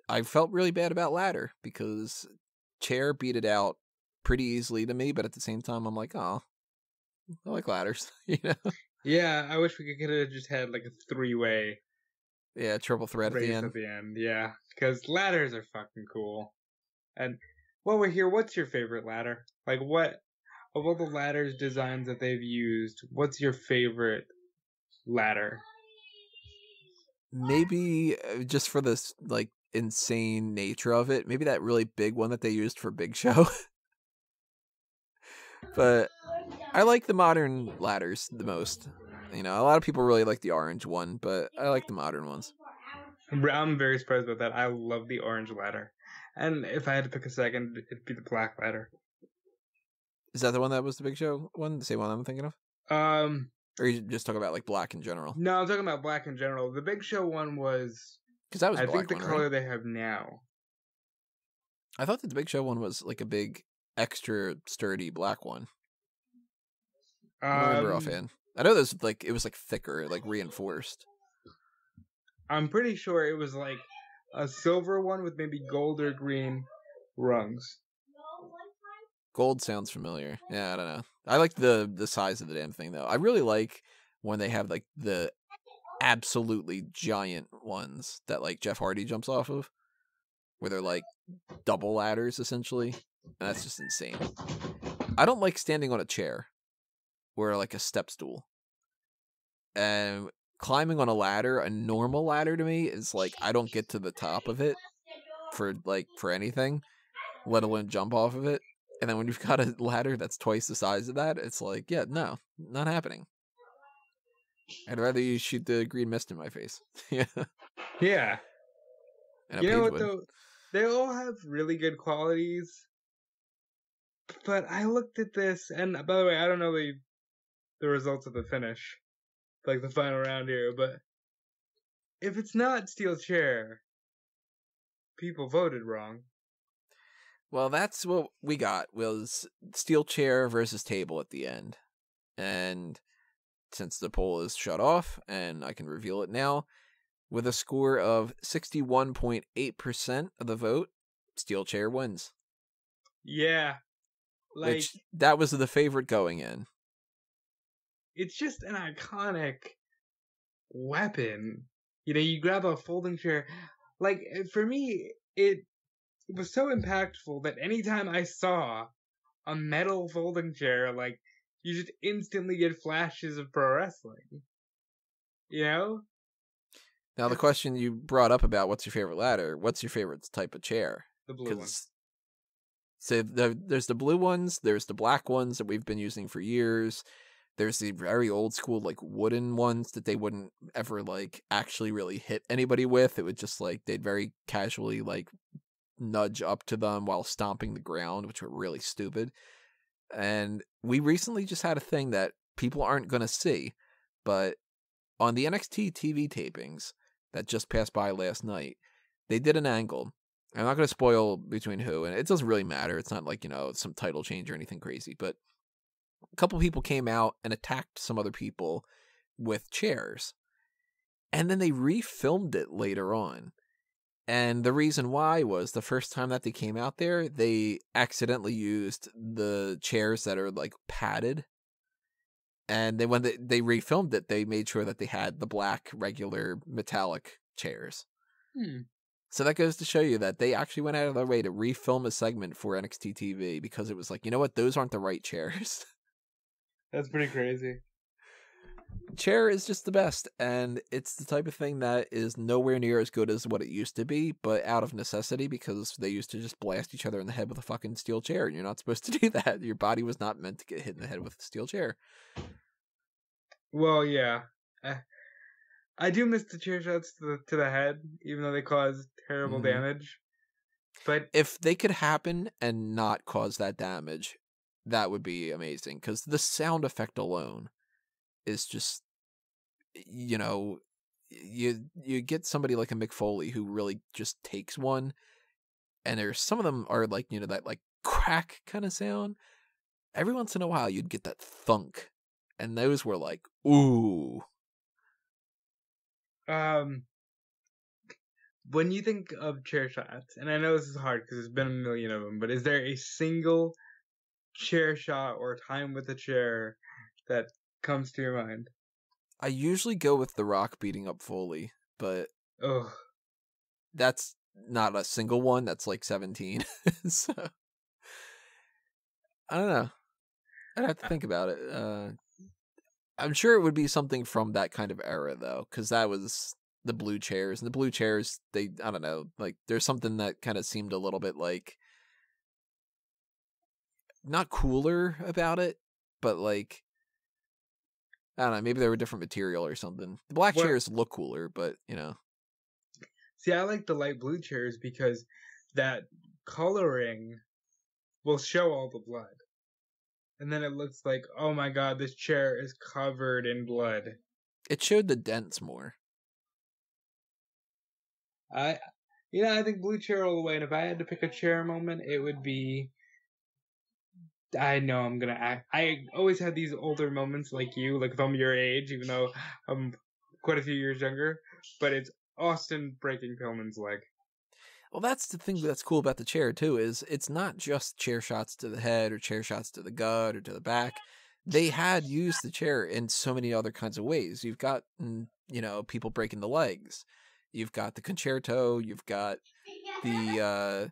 I felt really bad about ladder because chair beat it out pretty easily to me, but at the same time, I'm like, oh, I like ladders, you know? Yeah, I wish we could have just had like a 3-way Yeah, triple threat at the race end. at the end. Yeah, because ladders are fucking cool. And while we're here, what's your favorite ladder? Like, what of all the ladders designs that they've used, what's your favorite ladder? Maybe just for this like insane nature of it, maybe that really big one that they used for Big Show. But I like the modern ladders the most. You know, a lot of people really like the orange one, but I like the modern ones. I'm very surprised about that. I love the orange ladder. And if I had to pick a second, it'd be the black ladder. Is that the one that was the Big Show one? The same one I'm thinking of? Or you just talk about like black in general? No, I'm talking about black in general. The Big Show one was, because that was I black think, the one, color right? they have now. I thought that the Big Show one was like a big, extra sturdy black one. I don't remember offhand. I know there's like it was like thicker, like reinforced. I'm pretty sure it was like a silver one with maybe gold or green rungs. Gold sounds familiar. Yeah, I don't know. I like the size of the damn thing though. I really like when they have like the absolutely giant ones that like Jeff Hardy jumps off of, where they're like double ladders essentially. And that's just insane. I don't like standing on a chair or like a step stool. And climbing on a ladder, a normal ladder to me is like I don't get to the top of it for anything, let alone jump off of it. And then when you've got a ladder that's twice the size of that, it's like, yeah, no, not happening. I'd rather you shoot the green mist in my face. Yeah. Yeah. And You know what though? They all have really good qualities. But I looked at this, and by the way, I don't know the results of the finish, like the final round here, but if it's not steel chair, people voted wrong. Well, that's what we got was steel chair versus table at the end. And since the poll is shut off, and I can reveal it now, with a score of 61.8% of the vote, steel chair wins. Yeah. Like, which that was the favorite going in. It's just an iconic weapon. You know, you grab a folding chair. Like, for me, it was so impactful that anytime I saw a metal folding chair, like, you just instantly get flashes of pro wrestling. You know? Now, the question you brought up about what's your favorite ladder, what's your favorite type of chair? The blue one. So there's the blue ones, there's the black ones that we've been using for years. There's the very old school, like, wooden ones that they wouldn't ever, like, actually really hit anybody with. It would just, like, they'd very casually, like, nudge up to them while stomping the ground, which were really stupid. And we recently just had a thing that people aren't going to see, but on the NXT TV tapings that just passed by last night, they did an angle. I'm not going to spoil between who, and it doesn't really matter. It's not like, you know, some title change or anything crazy, but a couple people came out and attacked some other people with chairs. And then they refilmed it later on. And the reason why was the first time that they came out there, they accidentally used the chairs that are like padded. And then when they refilmed it, they made sure that they had the black, regular, metallic chairs. So that goes to show you that they actually went out of their way to refilm a segment for NXT TV because it was like, you know what, those aren't the right chairs. That's pretty crazy. Chair is just the best, and it's the type of thing that is nowhere near as good as what it used to be, but out of necessity because they used to just blast each other in the head with a fucking steel chair, and you're not supposed to do that. Your body was not meant to get hit in the head with a steel chair. Well, yeah. I do miss the chair shots to the head, even though they cause terrible damage. But if they could happen and not cause that damage, that would be amazing, because the sound effect alone is just, you know, you get somebody like a Mick Foley who really just takes one, and there's some of them are like, you know, that like crack kind of sound. Every once in a while, you'd get that thunk, and those were like, ooh. When you think of chair shots, and I know this is hard because there's been a million of them, but is there a single chair shot or time with a chair that comes to your mind? I usually go with The Rock beating up Foley, but that's not a single one. That's like 17. So I don't know. I'd have to think about it. I'm sure it would be something from that kind of era, though, because that was the blue chairs. And the blue chairs, I don't know, like, there's something that kind of seemed a little bit like, not cooler about it, but like, I don't know, maybe they were different material or something. The black chairs look cooler, but, you know. See, I like the light blue chairs because that coloring will show all the blood. And then it looks like, oh my god, this chair is covered in blood. It showed the dents more. I think blue chair all the way. And if I had to pick a chair moment, it would be. I know I'm gonna act. I always had these older moments like you, like if I'm your age, even though I'm quite a few years younger. But it's Austin breaking Pillman's leg. Well, that's the thing that's cool about the chair, too, is it's not just chair shots to the head or chair shots to the gut or to the back. They had used the chair in so many other kinds of ways. You've got, people breaking the legs. You've got the concerto. You've got the,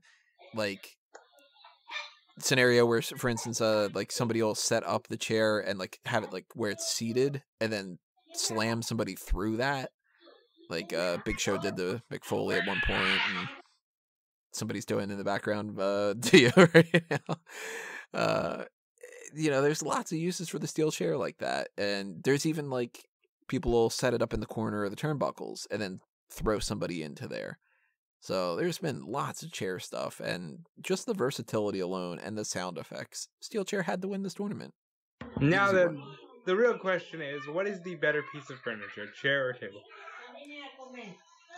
scenario where, for instance, like somebody will set up the chair and, like, have it, like, where it's seated and then slam somebody through that. Like, Big Show did the McFoley at one point, and somebody's doing in the background to you right now. There's lots of uses for the steel chair like that, and there's even like people will set it up in the corner of the turnbuckles and then throw somebody into there. So there's been lots of chair stuff, and just the versatility alone and the sound effects, steel chair had to win this tournament. Now the real question is, what is the better piece of furniture, chair or table?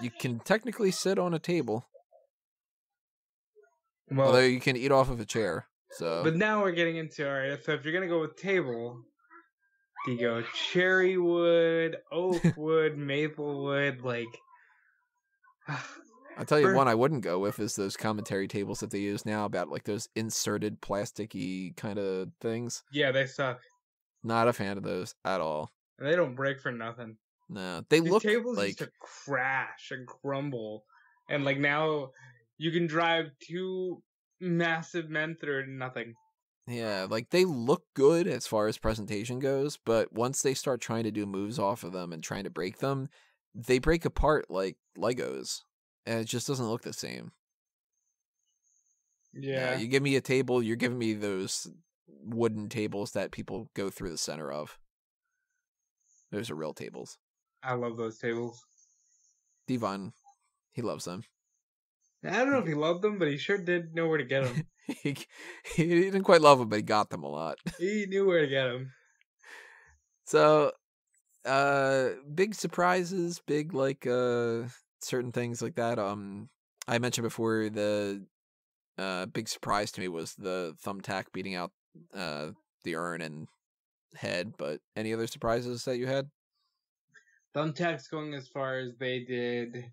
You can technically sit on a table. Well, although you can eat off of a chair. So, but now we're getting into, all right, so if you're going to go with table, do you go cherry wood, oak wood, maple wood, like... I'll tell you one I wouldn't go with is those commentary tables that they use now about like those inserted plasticky kind of things. Yeah, they suck. Not a fan of those at all. And they don't break for nothing. No, these look tables like... used to crash and crumble, and like now you can drive two massive men through it and nothing. Yeah, like they look good as far as presentation goes, but once they start trying to do moves off of them and trying to break them, they break apart like Legos, and it just doesn't look the same. Yeah. You give me a table, you're giving me those wooden tables that people go through the center of. Those are real tables. I love those tables. Devon, he loves them. I don't know if he loved them, but he sure did know where to get them. he didn't quite love them, but he got them a lot. He knew where to get them. So, big surprises, big like certain things like that. I mentioned before the big surprise to me was the Thumbtack beating out the urn and head. But any other surprises that you had? Thumbtacks going as far as they did.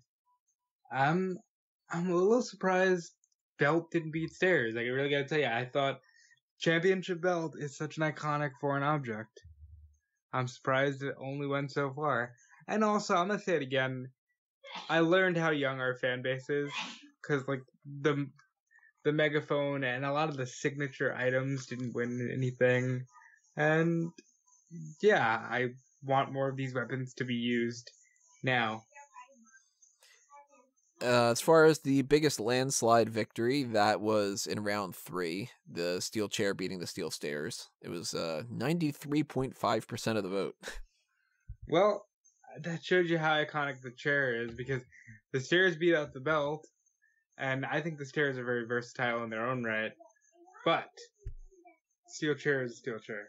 I'm a little surprised belt didn't beat stairs. Like, I really gotta tell you, I thought championship belt is such an iconic foreign object. I'm surprised it only went so far. And also, I'm gonna say it again, I learned how young our fan base is, because like the Megaphone and a lot of the signature items didn't win anything. And yeah, I want more of these weapons to be used now. As far as the biggest landslide victory, that was in round 3, the steel chair beating the steel stairs. It was 93.5% of the vote. Well, that shows you how iconic the chair is, because the stairs beat out the belt, and I think the stairs are very versatile in their own right, but steel chair is a steel chair.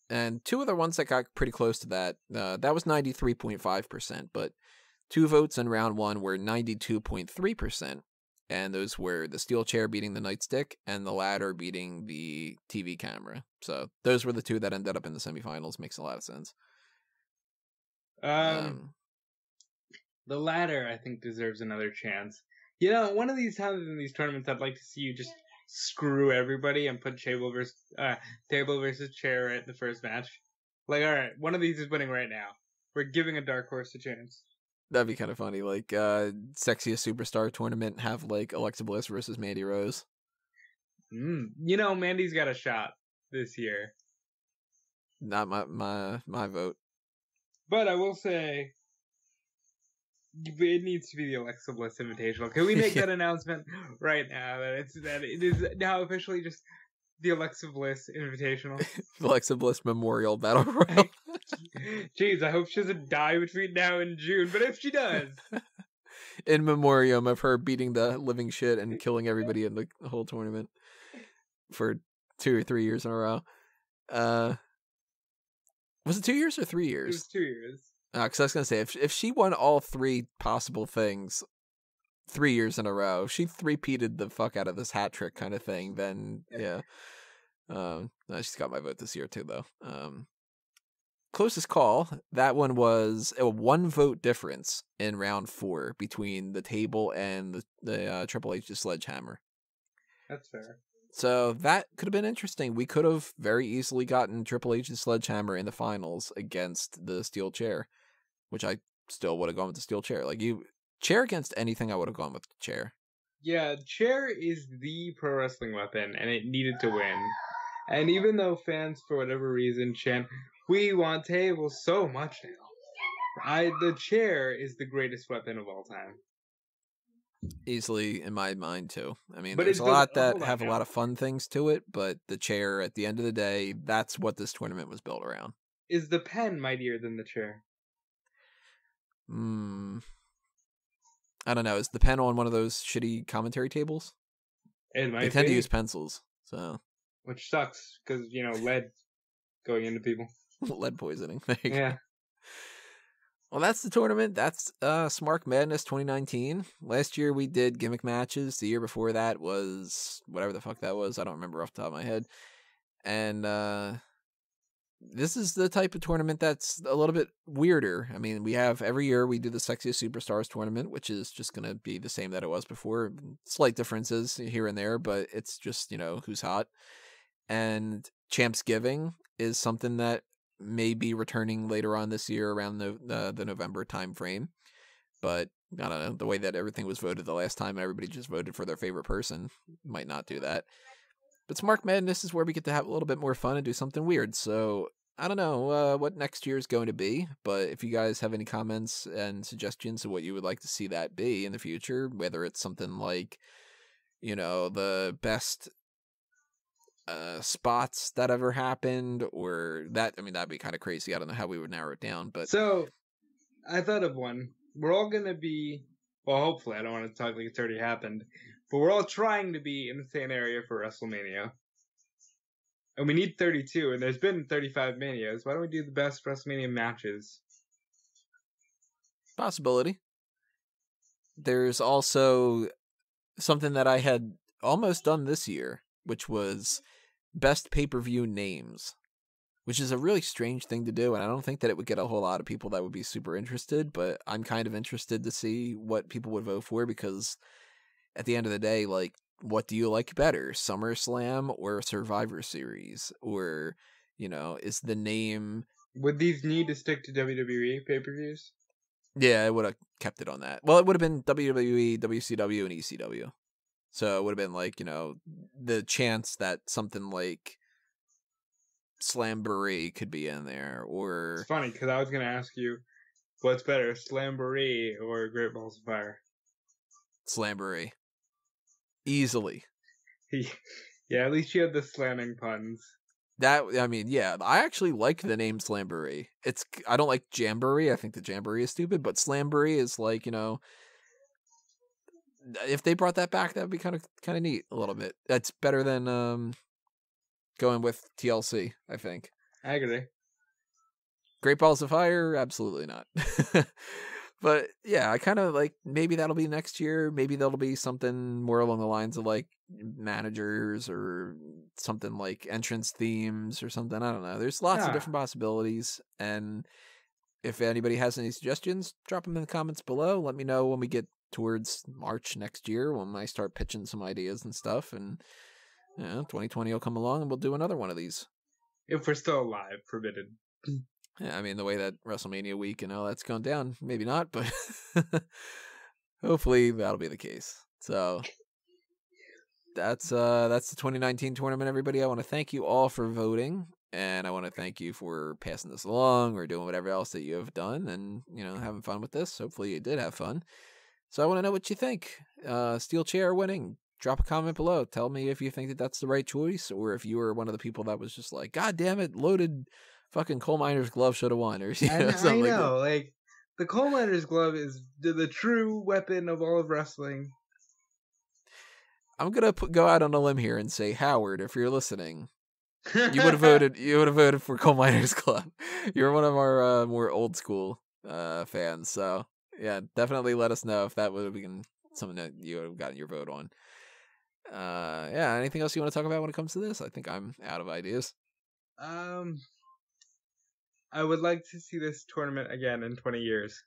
And two other ones that got pretty close to that, that was 93.5%, but 2 votes in round 1 were 92.3%. and those were the steel chair beating the Nightstick and the ladder beating the TV camera. So those were the two that ended up in the semifinals. Makes a lot of sense. The ladder, I think, deserves another chance. You know, one of these times in these tournaments, I'd like to see you just screw everybody and put table versus chair right in the first match. Like, all right, one of these is winning right now. We're giving a dark horse a chance. That'd be kind of funny. Like, Sexiest Superstar tournament, have, like, Alexa Bliss versus Mandy Rose. You know, Mandy's got a shot this year. Not my vote. But I will say, it needs to be the Alexa Bliss Invitational. Can we make that announcement right now? That it is now officially just the Alexa Bliss Invitational. Alexa Bliss Memorial Battle Royal. Jeez, I hope she doesn't die between now and June, but if she does. In memoriam of her beating the living shit and killing everybody in the whole tournament for 2 or 3 years in a row. Was it 2 years or 3 years? It was 2 years. Because I was going to say, if she won all 3 possible things 3 years in a row, if she three-peated the fuck out of this hat trick kind of thing, then yeah. She's got my vote this year too, though. Closest call, that one was a 1 vote difference in round 4 between the table and the Triple H's Sledgehammer. That's fair. So that could have been interesting. We could have very easily gotten Triple H's Sledgehammer in the finals against the steel chair, which I still would have gone with the steel chair. Like, chair against anything, I would have gone with the chair. Yeah, chair is the pro wrestling weapon, and it needed to win. And even though fans, for whatever reason, chant, "We want tables" so much now, the chair is the greatest weapon of all time. Easily in my mind too. I mean, But there's a lot that have a lot of fun things to it, but the chair, at the end of the day, that's what this tournament was built around. Is the pen mightier than the chair? I don't know. Is the pen on one of those shitty commentary tables? It might They tend be. to use pencils, so Which sucks because lead going into people. lead poisoning. Yeah. Well, that's the tournament. That's Smark Madness 2019. Last year we did gimmick matches. The year before that was whatever the fuck that was. I don't remember off the top of my head. And this is the type of tournament that's a little bit weirder. I mean, we have every year we do the Sexiest Superstars tournament, which is just going to be the same that it was before. Slight differences here and there, but it's just, who's hot. And Champs Giving is something that may be returning later on this year around the November time frame. But I don't know, the way that everything was voted the last time, everybody just voted for their favorite person, might not do that. But Smark Madness is where we get to have a little bit more fun and do something weird. So I don't know what next year is going to be, but if you guys have any comments and suggestions of what you would like to see that be in the future, whether it's something like, the best spots that ever happened, or that, that'd be kind of crazy. I don't know how we would narrow it down, but so I thought of one. We're all gonna be, well, hopefully, I don't want to talk like it's already happened, but we're all trying to be in the same area for WrestleMania, and we need 32, and there's been 35 Manias. Why don't we do the best WrestleMania matches? Possibility. There's also something that I had almost done this year, which was best pay-per-view names, which is a really strange thing to do, and I don't think that it would get a whole lot of people that would be super interested, but I'm kind of interested to see what people would vote for, because at the end of the day, like, what do you like better, SummerSlam or Survivor Series? Or, is the name... Would these need to stick to WWE pay-per-views? Yeah, I would have kept it on that. Well, it would have been WWE, WCW, and ECW. So it would have been like, the chance that something like Slamboree could be in there, or... It's funny, because I was going to ask you, what's better, Slamboree or Great Balls of Fire? Slamboree. Easily. Yeah, at least you had the slamming puns. I actually like the name Slamboree. I don't like Jamboree. I think the Jamboree is stupid, but Slamboree is like, if they brought that back, that would be kind of neat a little bit. That's better than going with TLC, I think. I agree. Great Balls of Fire? Absolutely not. But yeah, I kind of like maybe that'll be next year. Maybe that'll be something more along the lines of like managers or something like entrance themes or something. I don't know. There's lots of Ah, different possibilities. And if anybody has any suggestions, drop them in the comments below. Let me know when we get towards March next year when I start pitching some ideas and stuff. And 2020 will come along and we'll do another one of these. if we're still alive, forbidden. Yeah, I mean, the way that WrestleMania week and all that's gone down, maybe not, but hopefully that'll be the case. So that's the 2019 tournament, everybody. I want to thank you all for voting, and I want to thank you for passing this along or doing whatever else that you have done, and having fun with this. Hopefully you did have fun. So I want to know what you think. Steel chair winning. Drop a comment below. Tell me if you think that that's the right choice, or if you were one of the people that was just like, God damn it, loaded fucking coal miner's glove should have won, or And something I like that. know, like, the coal miner's glove is the true weapon of all of wrestling. I'm gonna go out on a limb here and say, Howard, if you're listening, you would have voted. You would have voted for Coal Miners Club. You're one of our more old school fans, so yeah, definitely let us know if that would have been something that you would have gotten your vote on. Yeah. Anything else you want to talk about when it comes to this? I think I'm out of ideas. I would like to see this tournament again in 20 years.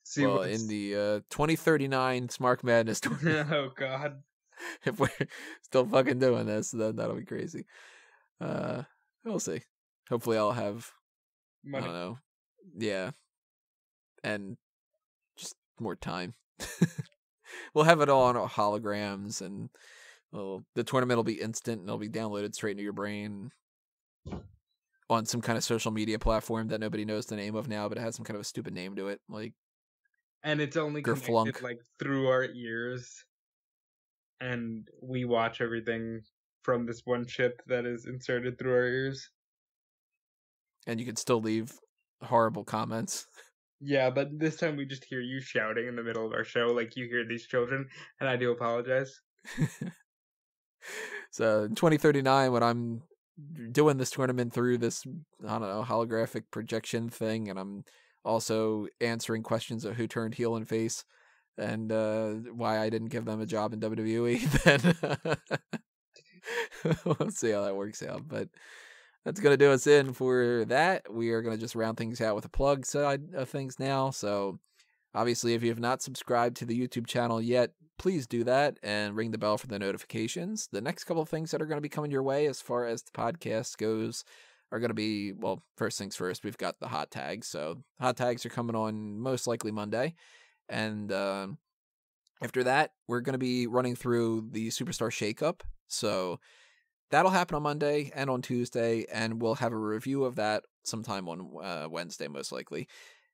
See Well, what's... in the 2039 Smark Madness tournament, Oh God. if we're still fucking doing this, then that'll be crazy. We'll see. Hopefully, I'll have Money. I don't know. Yeah, and just more time. We'll have it all on holograms, and the tournament will be instant, and it'll be downloaded straight into your brain on some kind of social media platform that nobody knows the name of now, but it has some kind of a stupid name to it, like. And it's only Gerflunk. connected like through our ears, and we watch everything from this one chip that is inserted through our ears. And you can still leave horrible comments. Yeah, but this time we just hear you shouting in the middle of our show, like you hear these children, and I do apologize. So in 2039, when I'm doing this tournament through this, I don't know, holographic projection thing, and I'm also answering questions of who turned heel and face, and why I didn't give them a job in WWE, then we'll see how that works out. But that's going to do us in for that. We are going to just round things out with a plug side of things now. So obviously, if you have not subscribed to the YouTube channel yet, please do that and ring the bell for the notifications. The next couple of things that are going to be coming your way as far as the podcast goes are going to be, well, first things first, we've got the hot tags. So hot tags are coming on most likely Monday. And after that, we're going to be running through the Superstar Shakeup. So that'll happen on Monday and on Tuesday, and we'll have a review of that sometime on Wednesday, most likely.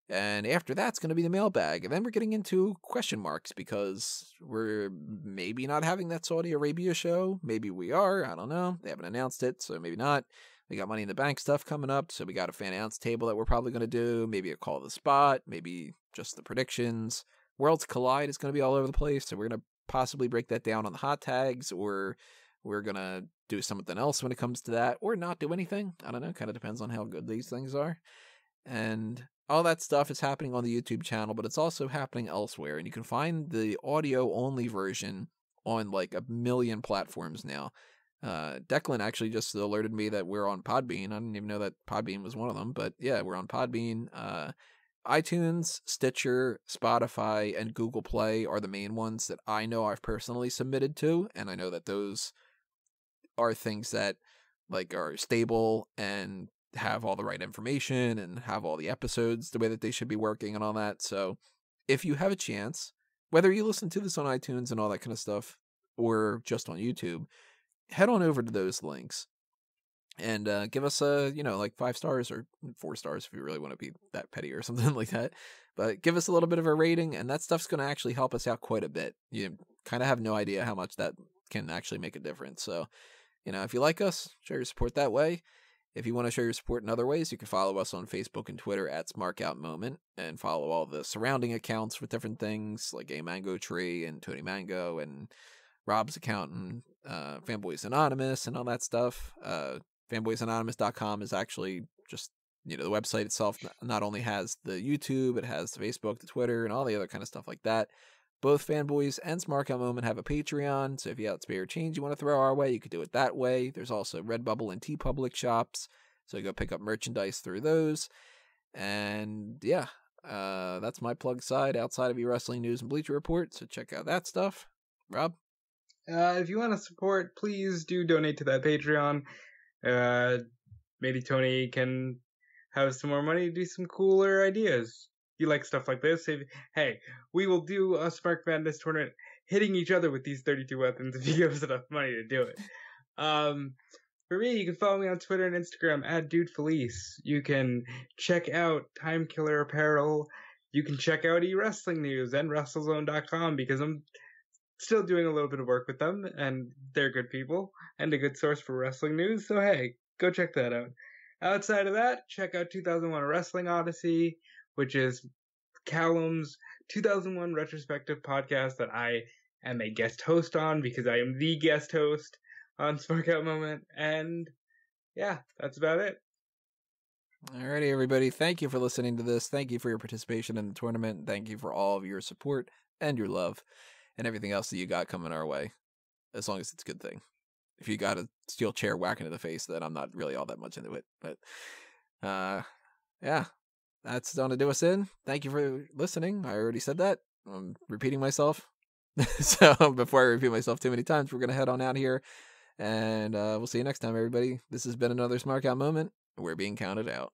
And after that's going to be the mailbag. And then we're getting into question marks because we're maybe not having that Saudi Arabia show. Maybe we are. I don't know. They haven't announced it, so maybe not. We got Money in the Bank stuff coming up, so we got a fan announce table that we're probably going to do. Maybe a call of the spot. Maybe just the predictions. Worlds Collide is going to be all over the place, so we're going to possibly break that down on the hot tags, or we're going to do something else when it comes to that, or not do anything. I don't know. Kind of depends on how good these things are. And all that stuff is happening on the YouTube channel, but it's also happening elsewhere. And you can find the audio-only version on like a million platforms now. Declan actually just alerted me that we're on Podbean. I didn't even know that Podbean was one of them, but yeah, we're on Podbean. iTunes, Stitcher, Spotify, and Google Play are the main ones that I know I've personally submitted to, and I know that those are things that like are stable and have all the right information and have all the episodes the way that they should be working and all that. So if you have a chance, whether you listen to this on iTunes and all that kind of stuff or just on YouTube, head on over to those links and give us like 5 stars or 4 stars if you really want to be that petty or something like that. But give us a little bit of a rating, and that stuff's going to actually help us out quite a bit. You kind of have no idea how much that can actually make a difference. So, if you like us, show your support that way. If you want to show your support in other ways, you can follow us on Facebook and Twitter at SmarkOutMoment, and follow all the surrounding accounts with different things like A Mango Tree and Tony Mango and Rob's account and Fanboys Anonymous and all that stuff. FanboysAnonymous.com is actually just the website itself not only has the YouTube, it has the Facebook, the Twitter, and all the other kind of stuff like that. Both Fanboys and Smark Moment have a Patreon, so if you have spare change you want to throw our way, you could do it that way. There's also Redbubble and TeePublic shops, so you go pick up merchandise through those. And yeah, that's my plug side outside of your wrestling news and Bleacher Report, so check out that stuff. Rob? If you want to support, please do donate to that Patreon. Maybe Tony can have some more money to do some cooler ideas. You like stuff like this? Hey, we will do a Smark Madness tournament hitting each other with these 32 weapons if you give us enough money to do it. For me, you can follow me on Twitter and Instagram @DudeFelice. You can check out Time Killer Apparel. You can check out eWrestling News and WrestleZone.com because I'm still doing a little bit of work with them, and they're good people and a good source for wrestling news. So hey, go check that out. Outside of that, check out 2001 Wrestling Odyssey, which is Callum's 2001 retrospective podcast that I am a guest host on because I am the guest host on Spark Out Moment. And yeah, that's about it. Alrighty, everybody. Thank you for listening to this. Thank you for your participation in the tournament. Thank you for all of your support and your love and everything else that you got coming our way, as long as it's a good thing. If you got a steel chair whack into the face, then I'm not really all that much into it. But yeah, that's going to do us in. Thank you for listening. I already said that. I'm repeating myself. So before I repeat myself too many times, we're going to head on out here. And we'll see you next time, everybody. This has been another Smark Out Moment. We're being counted out.